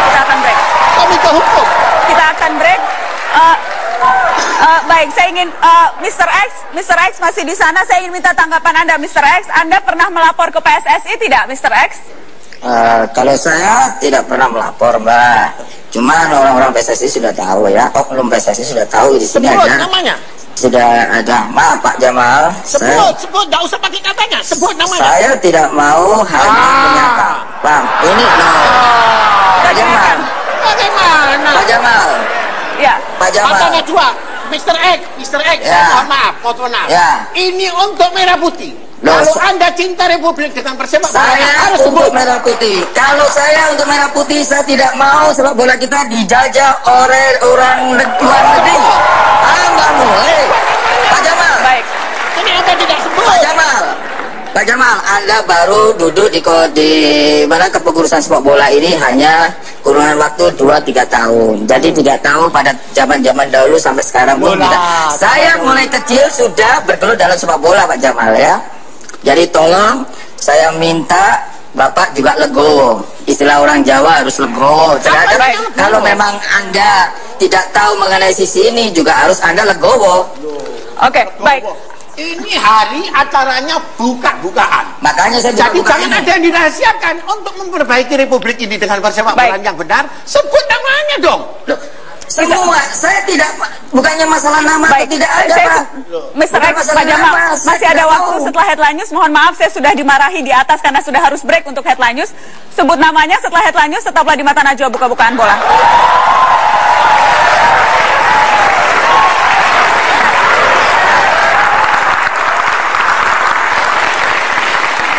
[SPEAKER 3] Kita akan break.
[SPEAKER 7] Komite hukum.
[SPEAKER 3] Kita akan break. Baik, saya ingin Mr. X masih di sana. Saya ingin minta tanggapan Anda, Mr. X. Anda pernah melapor ke PSSI tidak, Mr. X?
[SPEAKER 4] Kalau saya tidak pernah melapor, Mbak. Cuma orang-orang PSSI sudah tahu ya. Oknum PSSI sudah tahu di sini ada.
[SPEAKER 7] Namanya.
[SPEAKER 4] Sudah ada. Maaf Pak Jamal.
[SPEAKER 7] Sebut, nggak usah pakai katanya. Sebut namanya.
[SPEAKER 4] Saya tidak mau hanya menyatakan. Bang, ini Pak Jamal.
[SPEAKER 7] Bagaimana?
[SPEAKER 4] Pak Jamal.
[SPEAKER 3] Ya.
[SPEAKER 4] Pak Jamal.
[SPEAKER 7] Mata Najwa, Mr. X,
[SPEAKER 4] ya.
[SPEAKER 7] mohon maaf.
[SPEAKER 4] Ya.
[SPEAKER 7] Ini untuk merah putih.
[SPEAKER 4] Loh,
[SPEAKER 7] kalau Anda cinta Republik dengan persepak bola,
[SPEAKER 4] saya
[SPEAKER 7] harus
[SPEAKER 4] untuk
[SPEAKER 7] sebut.
[SPEAKER 4] merah putih. Kalau saya untuk merah putih, saya tidak mau sepak bola kita dijajah oleh orang luar negeri. Kamu, Pak Jamal.
[SPEAKER 3] Baik.
[SPEAKER 7] Ini Anda tidak sebut.
[SPEAKER 4] Pak Jamal, Anda baru duduk di mana kepengurusan sepak bola ini hanya kurungan waktu 2-3 tahun. Jadi tidak tahu pada zaman-zaman dahulu sampai sekarang pun tidak. Saya mulai kecil sudah bergelut dalam sepak bola Pak Jamal ya. Jadi tolong saya minta Bapak juga legowo. Istilah orang Jawa harus legowo. Terhadap kalau memang Anda tidak tahu mengenai sisi ini juga harus Anda legowo.
[SPEAKER 3] Oke, baik.
[SPEAKER 7] Ini hari acaranya buka-bukaan.
[SPEAKER 4] Makanya saya
[SPEAKER 7] jadi jangan ada yang dirahasiakan untuk memperbaiki Republik ini dengan persepak bola yang benar. Sebut namanya dong.
[SPEAKER 4] Loh, semua saya tidak, bukannya masalah nama atau tidak ada Pak.
[SPEAKER 3] Mr. X, Pak Jamal, masih ada waktu setelah headline news. Mohon maaf saya sudah dimarahi di atas karena sudah harus break untuk headline news. Sebut namanya setelah headline news, tetaplah di Mata Najwa buka-bukaan bola.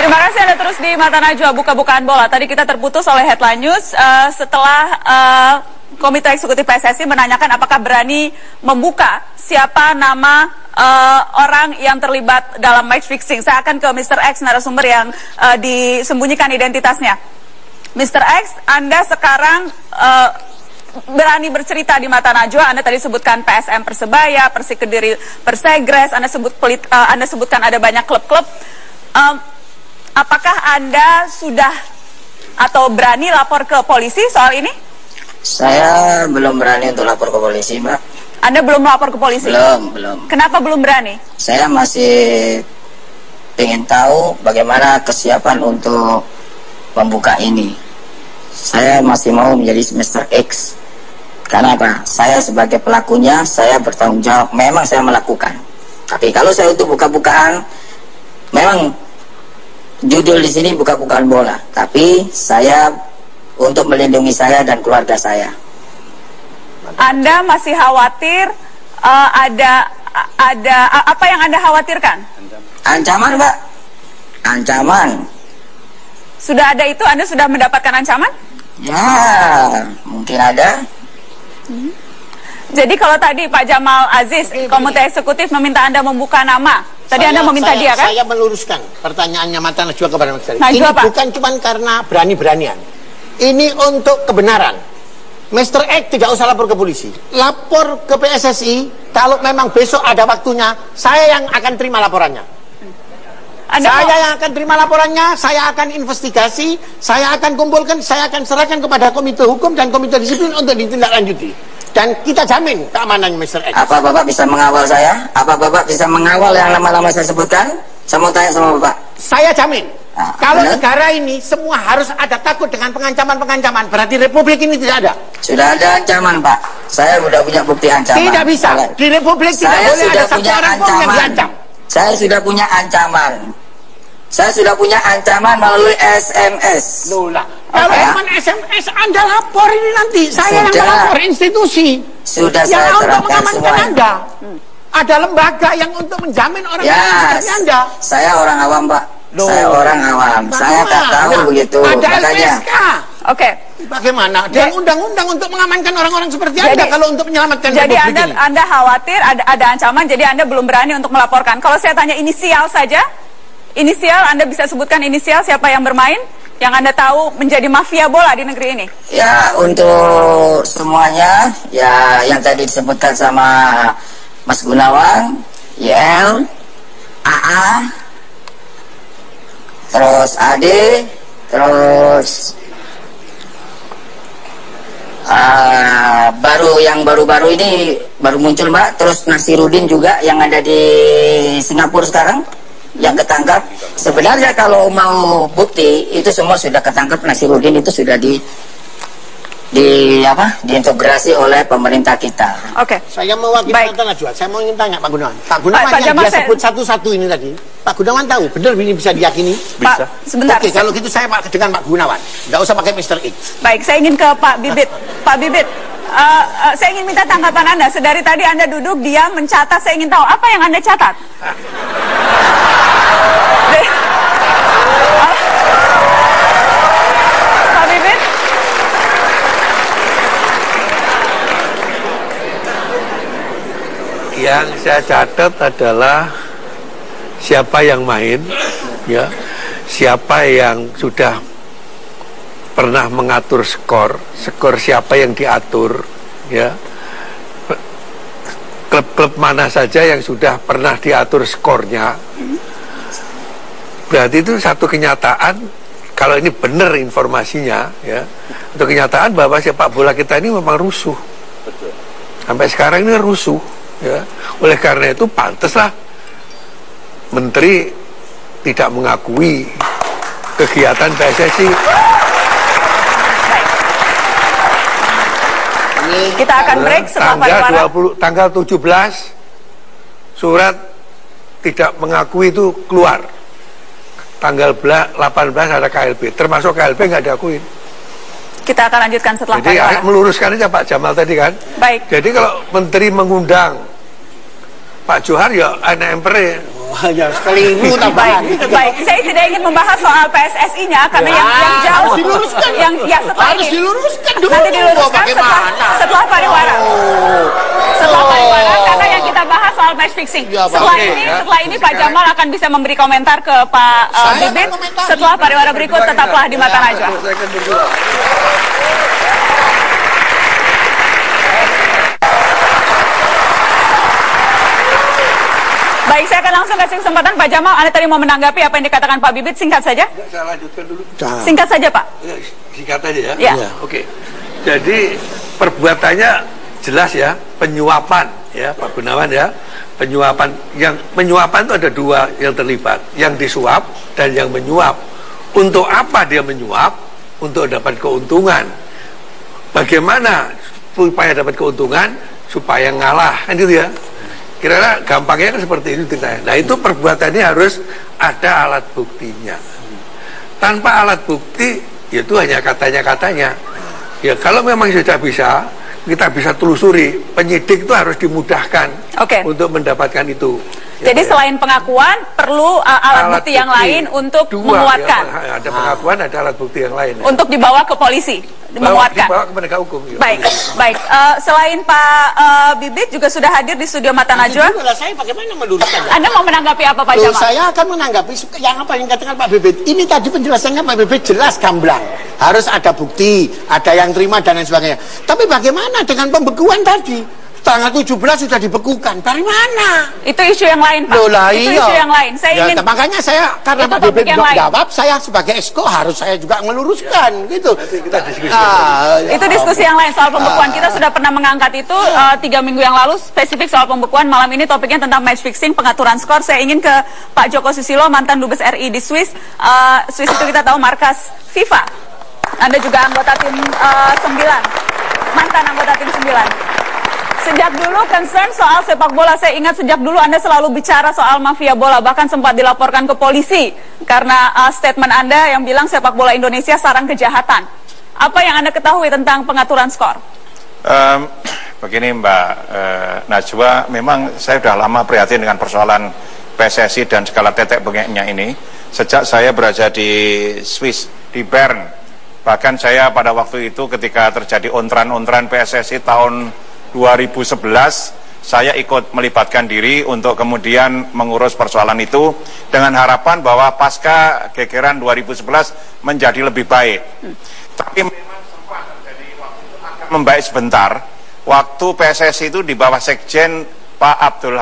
[SPEAKER 3] Terima kasih Anda terus di Mata Najwa buka-bukaan bola. Tadi kita terputus oleh headline news setelah Komite Eksekutif PSSI menanyakan apakah berani membuka siapa nama orang yang terlibat dalam match fixing. Saya akan ke Mr. X, narasumber yang disembunyikan identitasnya. Mr. X, Anda sekarang berani bercerita di Mata Najwa. Anda tadi sebutkan PSM Persebaya, Persik Kediri, Persegres. Anda sebutkan ada banyak klub-klub. apakah Anda sudah atau berani lapor ke polisi soal ini?
[SPEAKER 4] Saya belum berani untuk lapor ke polisi, Mbak.
[SPEAKER 3] Anda belum lapor ke polisi?
[SPEAKER 4] Belum.
[SPEAKER 3] Kenapa belum berani?
[SPEAKER 4] Saya masih ingin tahu bagaimana kesiapan untuk membuka ini. Saya masih mau menjadi Mr. X. Karena apa? Saya sebagai pelakunya, saya bertanggung jawab. Memang saya melakukan. Tapi kalau saya untuk buka-bukaan, memang judul di sini buka-bukaan bola. Tapi saya untuk melindungi saya dan keluarga saya.
[SPEAKER 3] Anda masih khawatir ada apa yang Anda khawatirkan?
[SPEAKER 4] Ancaman, Mbak. Ancaman.
[SPEAKER 3] Sudah ada itu? Anda sudah mendapatkan ancaman?
[SPEAKER 4] Ya, mungkin ada.
[SPEAKER 3] Jadi kalau tadi Pak Jamal Aziz, Komite Eksekutif meminta Anda membuka nama, tadi Anda meminta dia kan?
[SPEAKER 7] Saya meluruskan pertanyaannya Mata Najwa kepada Mas Ari.
[SPEAKER 3] Najwa,
[SPEAKER 7] Ini
[SPEAKER 3] Pak.
[SPEAKER 7] bukan cuma karena berani-beranian. Ini untuk kebenaran. Mr. X tidak usah lapor ke polisi. Lapor ke PSSI, kalau memang besok ada waktunya, saya yang akan terima laporannya. Yang akan terima laporannya, saya akan investigasi, saya akan kumpulkan, saya akan serahkan kepada Komite Hukum dan Komite Disiplin untuk ditindaklanjuti. Dan kita jamin keamanannya Mr. X.
[SPEAKER 4] Apa Bapak bisa mengawal saya? Apa Bapak bisa mengawal yang lama-lama saya sebutkan? Saya mau tanya sama Bapak.
[SPEAKER 7] Saya jamin. Kalau
[SPEAKER 4] benar?
[SPEAKER 7] negara ini semua harus ada takut dengan pengancaman-pengancaman, berarti Republik ini tidak ada.
[SPEAKER 4] Sudah ada ancaman, Pak. Saya sudah punya bukti ancaman.
[SPEAKER 7] Tidak bisa. Di Republik tidak
[SPEAKER 4] Saya
[SPEAKER 7] boleh
[SPEAKER 4] sudah
[SPEAKER 7] ada satu
[SPEAKER 4] punya
[SPEAKER 7] orang pun yang
[SPEAKER 4] ancaman.
[SPEAKER 7] diancam.
[SPEAKER 4] Saya sudah punya ancaman. Saya sudah punya ancaman melalui SMS.
[SPEAKER 7] Loh lah. Kalau cuma SMS Anda lapor ini nanti. Saya yang
[SPEAKER 4] Sudah.
[SPEAKER 7] melapor institusi.
[SPEAKER 4] Sudah
[SPEAKER 7] yang
[SPEAKER 4] saya
[SPEAKER 7] untuk
[SPEAKER 4] terangkan
[SPEAKER 7] mengamankan
[SPEAKER 4] semuanya.
[SPEAKER 7] Anda. Ada lembaga yang untuk menjamin orang-orang seperti Anda.
[SPEAKER 4] Saya orang awam, Pak.
[SPEAKER 7] Loh.
[SPEAKER 4] Saya orang awam. Saya tak tahu begitu.
[SPEAKER 7] Ada
[SPEAKER 4] Makanya.
[SPEAKER 7] LPSK.
[SPEAKER 3] Oke.
[SPEAKER 7] Bagaimana? Dan undang-undang untuk mengamankan orang-orang seperti Anda kalau untuk menyelamatkan
[SPEAKER 3] Jadi
[SPEAKER 7] Republik ini.
[SPEAKER 3] Anda khawatir ada ancaman, jadi Anda belum berani untuk melaporkan. Kalau saya tanya inisial saja, inisial Anda bisa sebutkan inisial siapa yang bermain, yang Anda tahu menjadi mafia bola di negeri ini?
[SPEAKER 4] Ya, untuk semuanya, ya yang tadi disebutkan sama Mas Gunawan, YL, AA, terus AD, terus baru-baru ini baru muncul, Mbak. Terus Nasirudin juga yang ada di Singapura sekarang yang ketangkap. Sebenarnya kalau mau bukti itu semua sudah ketangkap. Nasirudin itu sudah diintegrasi oleh pemerintah kita.
[SPEAKER 3] Oke.
[SPEAKER 7] Saya mewakili Mata Najwa. Saya mau ingin tanya Pak Gunawan. Pak Gunawan
[SPEAKER 3] Pak
[SPEAKER 7] yang
[SPEAKER 3] Jamal,
[SPEAKER 7] dia sebut satu-satu ini tadi. Pak Gunawan tahu benar ini bisa diyakini?
[SPEAKER 3] Bisa. Sebentar.
[SPEAKER 7] Oke, kalau gitu saya dengan Pak Gunawan. Nggak usah pakai Mr. X.
[SPEAKER 3] Baik, saya ingin ke Pak Bibit. Pak Bibit, saya ingin minta tanggapan Anda. Sedari tadi Anda duduk, diam, mencatat. Saya ingin tahu apa yang Anda catat. Pak Bibit?
[SPEAKER 9] Yang saya catat adalah siapa yang main, ya, siapa yang sudah pernah mengatur skor siapa yang diatur, ya, klub-klub mana saja yang sudah pernah diatur skornya. Berarti itu satu kenyataan. Kalau ini benar informasinya, ya, itu kenyataan bahwa sepak bola kita ini memang rusuh. Sampai sekarang ini rusuh. Ya, oleh karena itu pantaslah Menteri tidak mengakui kegiatan PSSI.
[SPEAKER 3] Kita akan break setelah pariwara.
[SPEAKER 9] Tanggal 17 surat tidak mengakui itu keluar. Tanggal 18 ada KLB, termasuk KLB nggak diakuin.
[SPEAKER 3] Kita akan lanjutkan setelah
[SPEAKER 9] Jadi
[SPEAKER 3] pariwara.
[SPEAKER 9] meluruskan aja Pak Jamal tadi kan.
[SPEAKER 3] Baik.
[SPEAKER 9] Jadi kalau Menteri mengundang Pak Johar ya anak empere.
[SPEAKER 7] Ya sekali ini tambahan.
[SPEAKER 3] Baik, saya tidak ingin membahas soal PSSI-nya karena yang jauh,
[SPEAKER 7] harus diluruskan.
[SPEAKER 3] yang ya setelah
[SPEAKER 7] Harus
[SPEAKER 3] ini
[SPEAKER 7] diluruskan dulu.
[SPEAKER 3] nanti diluruskan setelah pariwara. Setelah pariwara karena yang kita bahas soal match fixing. Setelah ini Pak Jamal akan bisa memberi komentar ke Pak Bibit. Setelah pariwara berikut tetaplah di Mata Najwa. Baik, saya akan langsung kasih kesempatan Pak Jamal. Anda tadi mau menanggapi apa yang dikatakan Pak Bibit, singkat saja.
[SPEAKER 9] Saya lanjutkan dulu.
[SPEAKER 3] Singkat saja, Pak.
[SPEAKER 9] Ya, singkat aja ya.
[SPEAKER 3] Ya.
[SPEAKER 9] Oke. Jadi perbuatannya jelas ya, penyuapan ya, Pak Gunawan ya. Penyuapan, yang menyuapan itu ada dua yang terlibat, yang disuap dan yang menyuap. Untuk apa dia menyuap? Untuk dapat keuntungan. Bagaimana supaya dapat keuntungan? Supaya ngalah, kan gitu ya. Kira-kira gampangnya kan seperti itu ceritanya. Nah, itu perbuatannya harus ada alat buktinya. Tanpa alat bukti, itu hanya katanya-katanya. Ya, kalau memang sudah bisa, kita bisa telusuri. Penyidik itu harus dimudahkan untuk mendapatkan itu.
[SPEAKER 3] Jadi selain pengakuan, perlu alat bukti yang lain untuk menguatkan.
[SPEAKER 9] Ya, ada pengakuan, ada alat bukti yang lain.
[SPEAKER 3] Untuk dibawa ke polisi, menguatkan.
[SPEAKER 9] Dibawa ke penegak hukum. Ya.
[SPEAKER 3] Baik, baik. Selain Pak Bibit juga sudah hadir di studio Mata Najwa.
[SPEAKER 7] Saya bagaimana meluruskan?
[SPEAKER 3] Anda mau menanggapi apa, Pak Jamal?
[SPEAKER 7] Saya akan menanggapi yang apa yang katakan Pak Bibit. Ini tadi penjelasannya Pak Bibit jelas gamblang. Harus ada bukti, ada yang terima dan lain sebagainya. Tapi bagaimana dengan pembekuan tadi? Tanggal 17 sudah dibekukan. Dari mana?
[SPEAKER 3] Itu isu yang lain, Pak. Itu isu yang lain. Saya ingin.
[SPEAKER 7] Makanya saya karena Pak Bibit belum jawab, saya sebagai exco harus saya juga meluruskan gitu.
[SPEAKER 9] Kita diskusi.
[SPEAKER 3] Itu diskusi yang lain soal pembekuan. Kita sudah pernah mengangkat itu 3 minggu yang lalu spesifik soal pembekuan. Malam ini topiknya tentang match fixing, pengaturan skor. Saya ingin ke Pak Joko Susilo, mantan Dubes RI di Swiss. Swiss itu kita tahu markas FIFA. Anda juga anggota tim 9. Mantan anggota tim 9. Sejak dulu concern soal sepak bola, saya ingat sejak dulu Anda selalu bicara soal mafia bola, bahkan sempat dilaporkan ke polisi karena statement Anda yang bilang sepak bola Indonesia sarang kejahatan. Apa yang Anda ketahui tentang pengaturan skor?
[SPEAKER 10] Begini Mbak Najwa, memang saya sudah lama prihatin dengan persoalan PSSI dan segala tetek bengeknya ini. Sejak saya berada di Swiss, di Bern, bahkan saya pada waktu itu ketika terjadi ontran-ontran PSSI tahun 2011 saya ikut melibatkan diri untuk kemudian mengurus persoalan itu dengan harapan bahwa pasca gegeran 2011 menjadi lebih baik. Tapi memang sempat terjadi waktu itu agak membaik sebentar. Waktu PSSI itu di bawah Sekjen Pak Abdul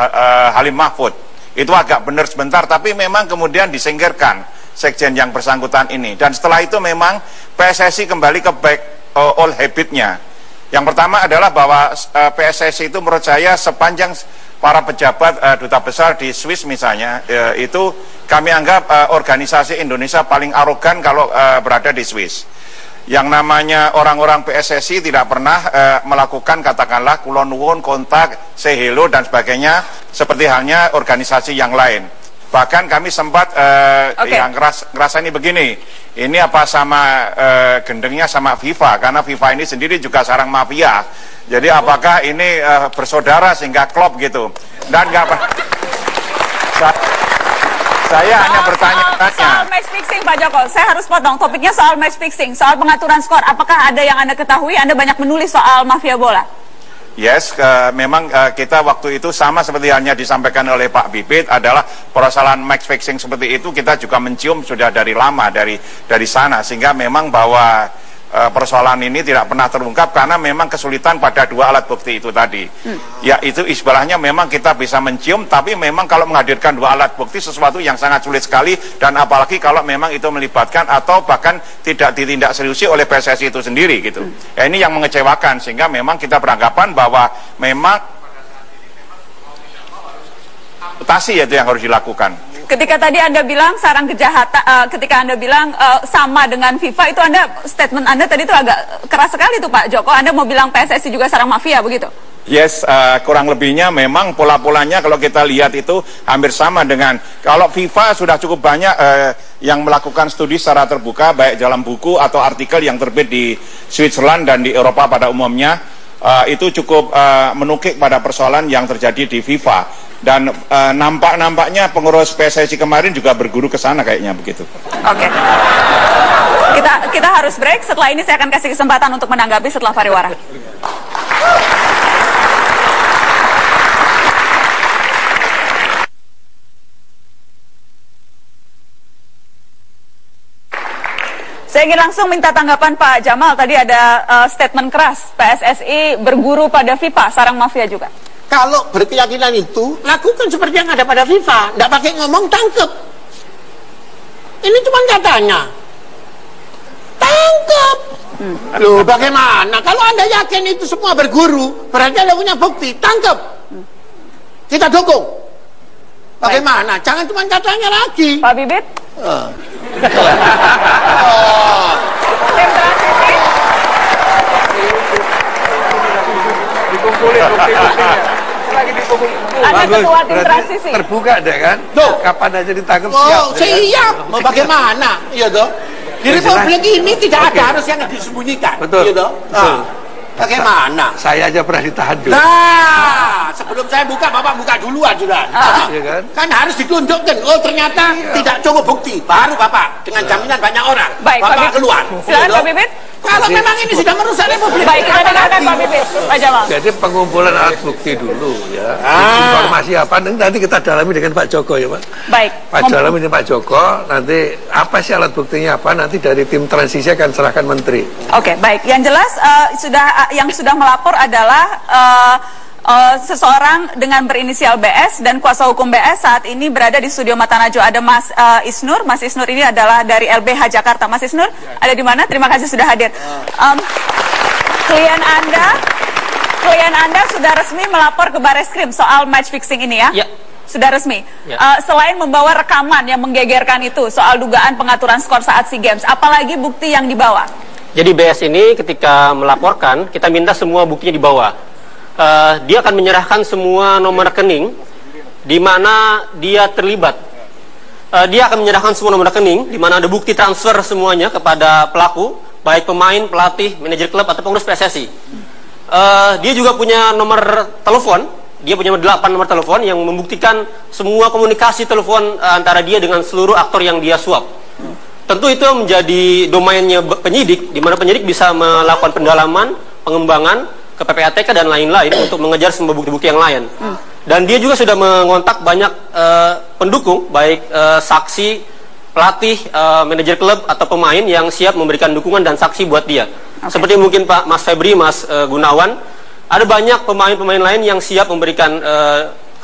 [SPEAKER 10] Halim Mahfud. Itu agak benar sebentar, tapi memang kemudian disingkirkan Sekjen yang bersangkutan ini. Dan setelah itu memang PSSI kembali ke back old habitnya. Yang pertama adalah bahwa PSSI itu menurut saya sepanjang para pejabat duta besar di Swiss misalnya, itu kami anggap organisasi Indonesia paling arogan kalau berada di Swiss. Yang namanya orang-orang PSSI tidak pernah melakukan katakanlah kulon nuwun, kontak, say hello dan sebagainya seperti halnya organisasi yang lain. Bahkan kami sempat yang ngerasa ini begini, ini apa sama gendengnya sama FIFA, karena FIFA ini sendiri juga sarang mafia. Jadi apakah ini bersaudara sehingga klop gitu? Dan nggak saya hanya bertanya-tanya.
[SPEAKER 3] Soal match fixing Pak Joko, saya harus potong. Topiknya soal match fixing, soal pengaturan skor. Apakah ada yang Anda ketahui? Anda banyak menulis soal mafia bola.
[SPEAKER 10] Yes, memang kita waktu itu sama seperti halnya disampaikan oleh Pak Bibit adalah persoalan match fixing seperti itu kita juga mencium sudah dari lama dari sana, sehingga memang bahwa persoalan ini tidak pernah terungkap karena memang kesulitan pada dua alat bukti itu tadi. Ya itu istilahnya memang kita bisa mencium, tapi memang kalau menghadirkan dua alat bukti sesuatu yang sangat sulit sekali, dan apalagi kalau memang itu melibatkan atau bahkan tidak ditindak seriusi oleh PSSI itu sendiri gitu. Ya, ini yang mengecewakan, sehingga memang kita beranggapan bahwa memang amputasi itu yang harus dilakukan.
[SPEAKER 3] Ketika tadi Anda bilang sarang kejahatan, ketika Anda bilang sama dengan FIFA, itu statement Anda tadi itu agak keras sekali tuh Pak Joko. Anda mau bilang PSSI juga sarang mafia begitu?
[SPEAKER 10] Yes, kurang lebihnya memang pola-polanya kalau kita lihat itu hampir sama dengan kalau FIFA sudah cukup banyak yang melakukan studi secara terbuka baik dalam buku atau artikel yang terbit di Switzerland dan di Eropa pada umumnya. Itu cukup menukik pada persoalan yang terjadi di FIFA. Dan nampaknya pengurus PSSI kemarin juga berguru ke sana kayaknya begitu.
[SPEAKER 3] Oke. Kita harus break. Setelah ini saya akan kasih kesempatan untuk menanggapi setelah pariwara. Saya ingin langsung minta tanggapan Pak Jamal. Tadi ada statement keras PSSI berguru pada FIFA, sarang mafia juga.
[SPEAKER 7] kalau berkeyakinan itu, lakukan seperti yang ada pada FIFA. Nggak pakai ngomong, tangkep. Ini cuma katanya. Tangkep. Loh, bagaimana? Kalau Anda yakin itu semua berguru, berarti Anda punya bukti. Tangkep. Kita dukung. Bagaimana? Jangan cuma katanya lagi.
[SPEAKER 3] Pak Bibit? Tim transisi?
[SPEAKER 9] Dikumpulin bukti-buktinya. Lagi dikumpulin.
[SPEAKER 3] Ada ketua tim transisi.
[SPEAKER 9] Terbuka deh kan?
[SPEAKER 7] Tuh.
[SPEAKER 9] Kapan aja ditangkap
[SPEAKER 7] Oh,
[SPEAKER 9] siap.
[SPEAKER 7] siap. Mau bagaimana? Iya toh. Di Republik ini tidak ada harus yang disembunyikan.
[SPEAKER 9] Betul.
[SPEAKER 7] Iya toh. Bagaimana?
[SPEAKER 9] Saya aja pernah ditahan dulu.
[SPEAKER 7] Nah, sebelum saya buka, Bapak buka duluan, Juran.
[SPEAKER 9] Iya kan?
[SPEAKER 7] Kan harus ditunjukkan. Oh, ternyata tidak cukup bukti. Baru Bapak dengan jaminan banyak orang.
[SPEAKER 3] Baik, Pak
[SPEAKER 7] Bapak
[SPEAKER 3] Bibit.
[SPEAKER 7] keluar.
[SPEAKER 3] Silakan Pak Bibit.
[SPEAKER 7] Kalau memang ini sudah merusak Republik.
[SPEAKER 3] Baik, kita dengarkan Pak Bibit. Pak Jamal.
[SPEAKER 9] Jadi pengumpulan alat bukti dulu ya. Informasi apa nanti kita dalami dengan Pak Joko ya Pak.
[SPEAKER 3] Baik.
[SPEAKER 9] Pak dalami dengan Pak Joko, nanti apa sih alat buktinya apa, nanti dari tim transisi akan serahkan menteri.
[SPEAKER 3] Oke, baik. Yang jelas yang sudah melapor adalah seseorang dengan berinisial BS, dan kuasa hukum BS saat ini berada di studio Mata Najwa. Ada Mas Isnur. Mas Isnur ini adalah dari LBH Jakarta. Mas Isnur, ada di mana? Terima kasih sudah hadir. Klien Anda sudah resmi melapor ke Bareskrim soal match fixing ini ya?
[SPEAKER 11] Ya.
[SPEAKER 3] Sudah resmi.
[SPEAKER 11] Ya.
[SPEAKER 3] Selain membawa rekaman yang menggegerkan itu soal dugaan pengaturan skor saat SEA Games, apalagi bukti yang dibawa?
[SPEAKER 11] Jadi BS ini ketika melaporkan, kita minta semua buktinya dibawa. Dia akan menyerahkan semua nomor rekening di mana dia terlibat. Dia akan menyerahkan semua nomor rekening di mana ada bukti transfer semuanya kepada pelaku, baik pemain, pelatih, manajer klub atau pengurus PSSI. Dia juga punya nomor telepon. Dia punya 8 nomor telepon yang membuktikan semua komunikasi telepon antara dia dengan seluruh aktor yang dia suap. Tentu itu menjadi domainnya penyidik, di mana penyidik bisa melakukan pendalaman, pengembangan ke PPATK dan lain-lain untuk mengejar semua bukti-bukti yang lain. Dan dia juga sudah mengontak banyak pendukung, baik saksi, pelatih, manajer klub atau pemain yang siap memberikan dukungan dan saksi buat dia. Seperti mungkin Pak Mas Febri, Mas Gunawan, ada banyak pemain-pemain lain yang siap memberikan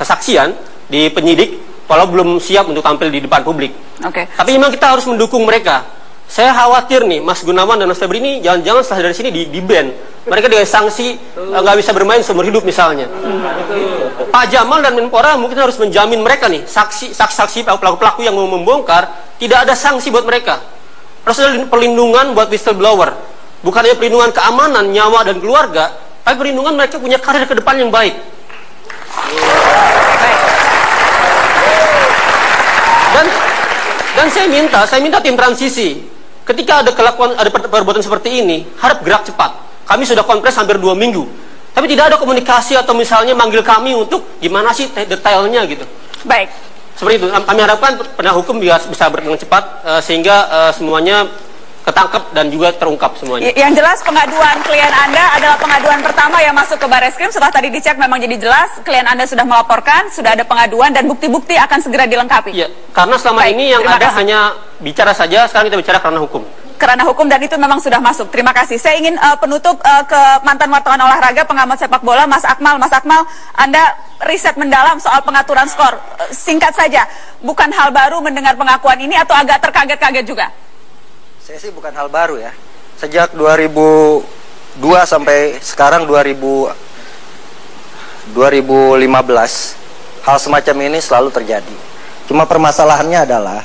[SPEAKER 11] kesaksian di penyidik, walau belum siap untuk tampil di depan publik. Tapi memang kita harus mendukung mereka. Saya khawatir nih, Mas Gunawan dan Mas Febri ini jangan-jangan setelah dari sini di-ban. Mereka dengan sanksi nggak bisa bermain seumur hidup misalnya. Pak Jamal dan Menpora mungkin harus menjamin mereka nih, saksi-saksi pelaku-pelaku yang mau membongkar, tidak ada sanksi buat mereka. Harus ada perlindungan buat whistleblower. Bukan hanya perlindungan keamanan, nyawa dan keluarga, tapi perlindungan mereka punya karir ke depan yang baik. Dan saya minta tim transisi, ketika ada perbuatan seperti ini, harap gerak cepat. Kami sudah konfres hampir 2 minggu, tapi tidak ada komunikasi atau misalnya manggil kami untuk gimana sih detailnya gitu.
[SPEAKER 3] Baik.
[SPEAKER 11] Seperti itu. Kami harapkan penegak hukum bisa berkembang cepat sehingga semuanya ketangkep dan juga terungkap semuanya.
[SPEAKER 3] Yang jelas pengaduan klien Anda adalah pengaduan pertama yang masuk ke Bareskrim. Setelah tadi dicek memang jadi jelas klien Anda sudah melaporkan, sudah ada pengaduan dan bukti-bukti akan segera dilengkapi.
[SPEAKER 11] Ya, karena selama ini yang ada hanya bicara saja, sekarang kita bicara karena hukum.
[SPEAKER 3] Kerana hukum, dan itu memang sudah masuk. Terima kasih. Saya ingin penutup ke mantan wartawan olahraga, pengamat sepak bola, Mas Akmal. Mas Akmal, Anda riset mendalam soal pengaturan skor. Singkat saja, bukan hal baru mendengar pengakuan ini atau agak terkaget-kaget juga?
[SPEAKER 12] Saya sih bukan hal baru ya. Sejak 2002 sampai sekarang 2015, hal semacam ini selalu terjadi. Cuma permasalahannya adalah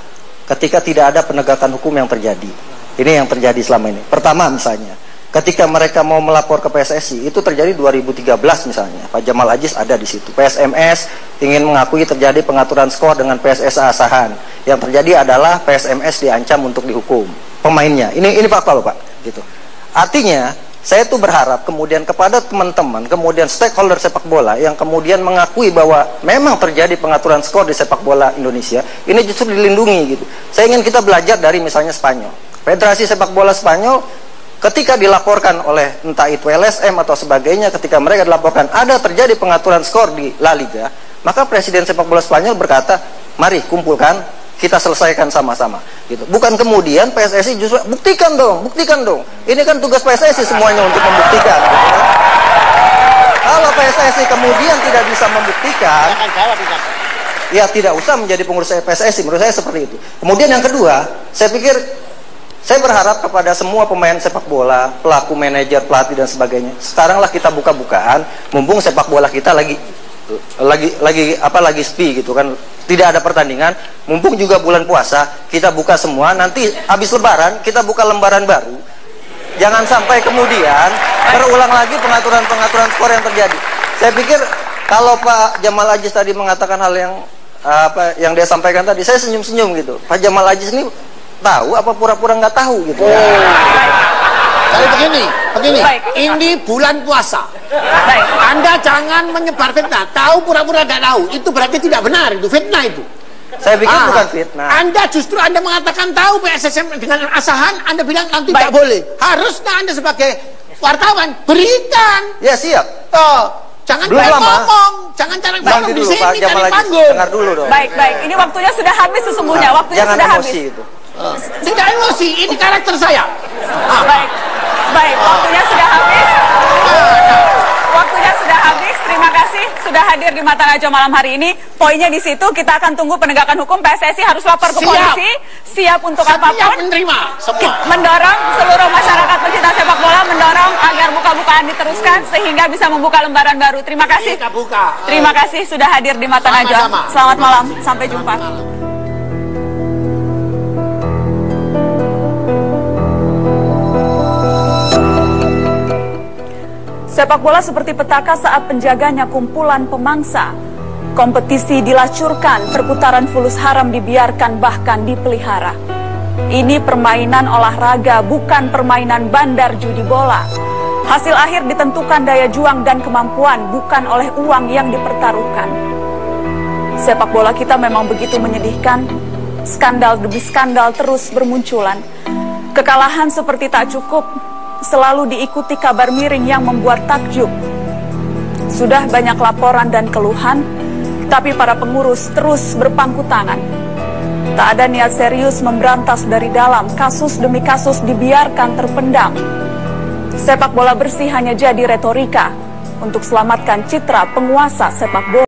[SPEAKER 12] ketika tidak ada penegakan hukum yang terjadi. Ini yang terjadi selama ini. Pertama misalnya, ketika mereka mau melapor ke PSSI, itu terjadi 2013 misalnya. Pak Jamal Aziz ada di situ. PSMS ingin mengakui terjadi pengaturan skor dengan PSSA Asahan. Yang terjadi adalah PSMS diancam untuk dihukum pemainnya. Ini fakta loh Pak. Gitu. Artinya, saya tuh berharap kemudian kepada teman-teman, kemudian stakeholder sepak bola yang kemudian mengakui bahwa memang terjadi pengaturan skor di sepak bola Indonesia, ini justru dilindungi gitu. Saya ingin kita belajar dari misalnya Spanyol. Federasi sepak bola Spanyol ketika dilaporkan oleh entah itu LSM atau sebagainya, ketika mereka dilaporkan ada terjadi pengaturan skor di La Liga, maka presiden sepak bola Spanyol berkata, mari kumpulkan, kita selesaikan sama-sama gitu. Bukan kemudian PSSI justru buktikan dong. Ini kan tugas PSSI semuanya untuk membuktikan gitu kan? Kalau PSSI kemudian tidak bisa membuktikan, ya tidak usah menjadi pengurus PSSI. Menurut saya seperti itu. Kemudian yang kedua, saya pikir saya berharap kepada semua pemain sepak bola, pelaku, manajer, pelatih dan sebagainya. Sekaranglah kita buka-bukaan, mumpung sepak bola kita lagi sepi gitu kan, tidak ada pertandingan, mumpung juga bulan puasa, kita buka semua, nanti habis lebaran kita buka lembaran baru. Jangan sampai kemudian terulang lagi pengaturan skor yang terjadi. Saya pikir kalau Pak Jamal Aziz tadi mengatakan hal yang dia sampaikan tadi, saya senyum-senyum gitu. Pak Jamal Aziz ini tahu apa pura-pura nggak tahu gitu.
[SPEAKER 7] Jadi begini, ini bulan puasa. Anda jangan menyebar fitnah. Tahu pura-pura tidak tahu, itu berarti tidak benar, itu fitnah itu.
[SPEAKER 12] Saya pikir bukan fitnah.
[SPEAKER 7] Anda justru Anda mengatakan tahu PSSM dengan asahan, Anda bilang nanti tidak boleh. Harusnya Anda sebagai wartawan berikan.
[SPEAKER 12] Ya siap.
[SPEAKER 7] Jangan ngomong, jangan cari panggung di sini, cari panggung.
[SPEAKER 12] Dengar dulu dong.
[SPEAKER 3] Baik, ini waktunya sudah habis sesungguhnya. Waktunya sudah habis.
[SPEAKER 12] Itu.
[SPEAKER 7] Tidak emosi, ini karakter saya.
[SPEAKER 3] Baik, waktunya sudah habis. Waktunya sudah habis. Terima kasih sudah hadir di Mata Najwa malam hari ini. Poinnya di situ, kita akan tunggu penegakan hukum. PSSI harus lapor ke polisi, siap untuk apapun.
[SPEAKER 7] Menerima semua.
[SPEAKER 3] Mendorong seluruh masyarakat pencinta sepak bola, mendorong agar buka-bukaan diteruskan sehingga bisa membuka lembaran baru. Terima kasih. Terima kasih sudah hadir di Mata Najwa. Selamat malam, sampai jumpa. Sepak bola seperti petaka saat penjaganya kumpulan pemangsa. Kompetisi dilacurkan, perputaran fulus haram dibiarkan bahkan dipelihara. Ini permainan olahraga, bukan permainan bandar judi bola. Hasil akhir ditentukan daya juang dan kemampuan, bukan oleh uang yang dipertaruhkan. Sepak bola kita memang begitu menyedihkan. Skandal demi skandal terus bermunculan. Kekalahan seperti tak cukup, selalu diikuti kabar miring yang membuat takjub. Sudah banyak laporan dan keluhan, tapi para pengurus terus berpangku tangan. Tak ada niat serius memberantas dari dalam, kasus demi kasus dibiarkan terpendam. Sepak bola bersih hanya jadi retorika untuk selamatkan citra penguasa sepak bola.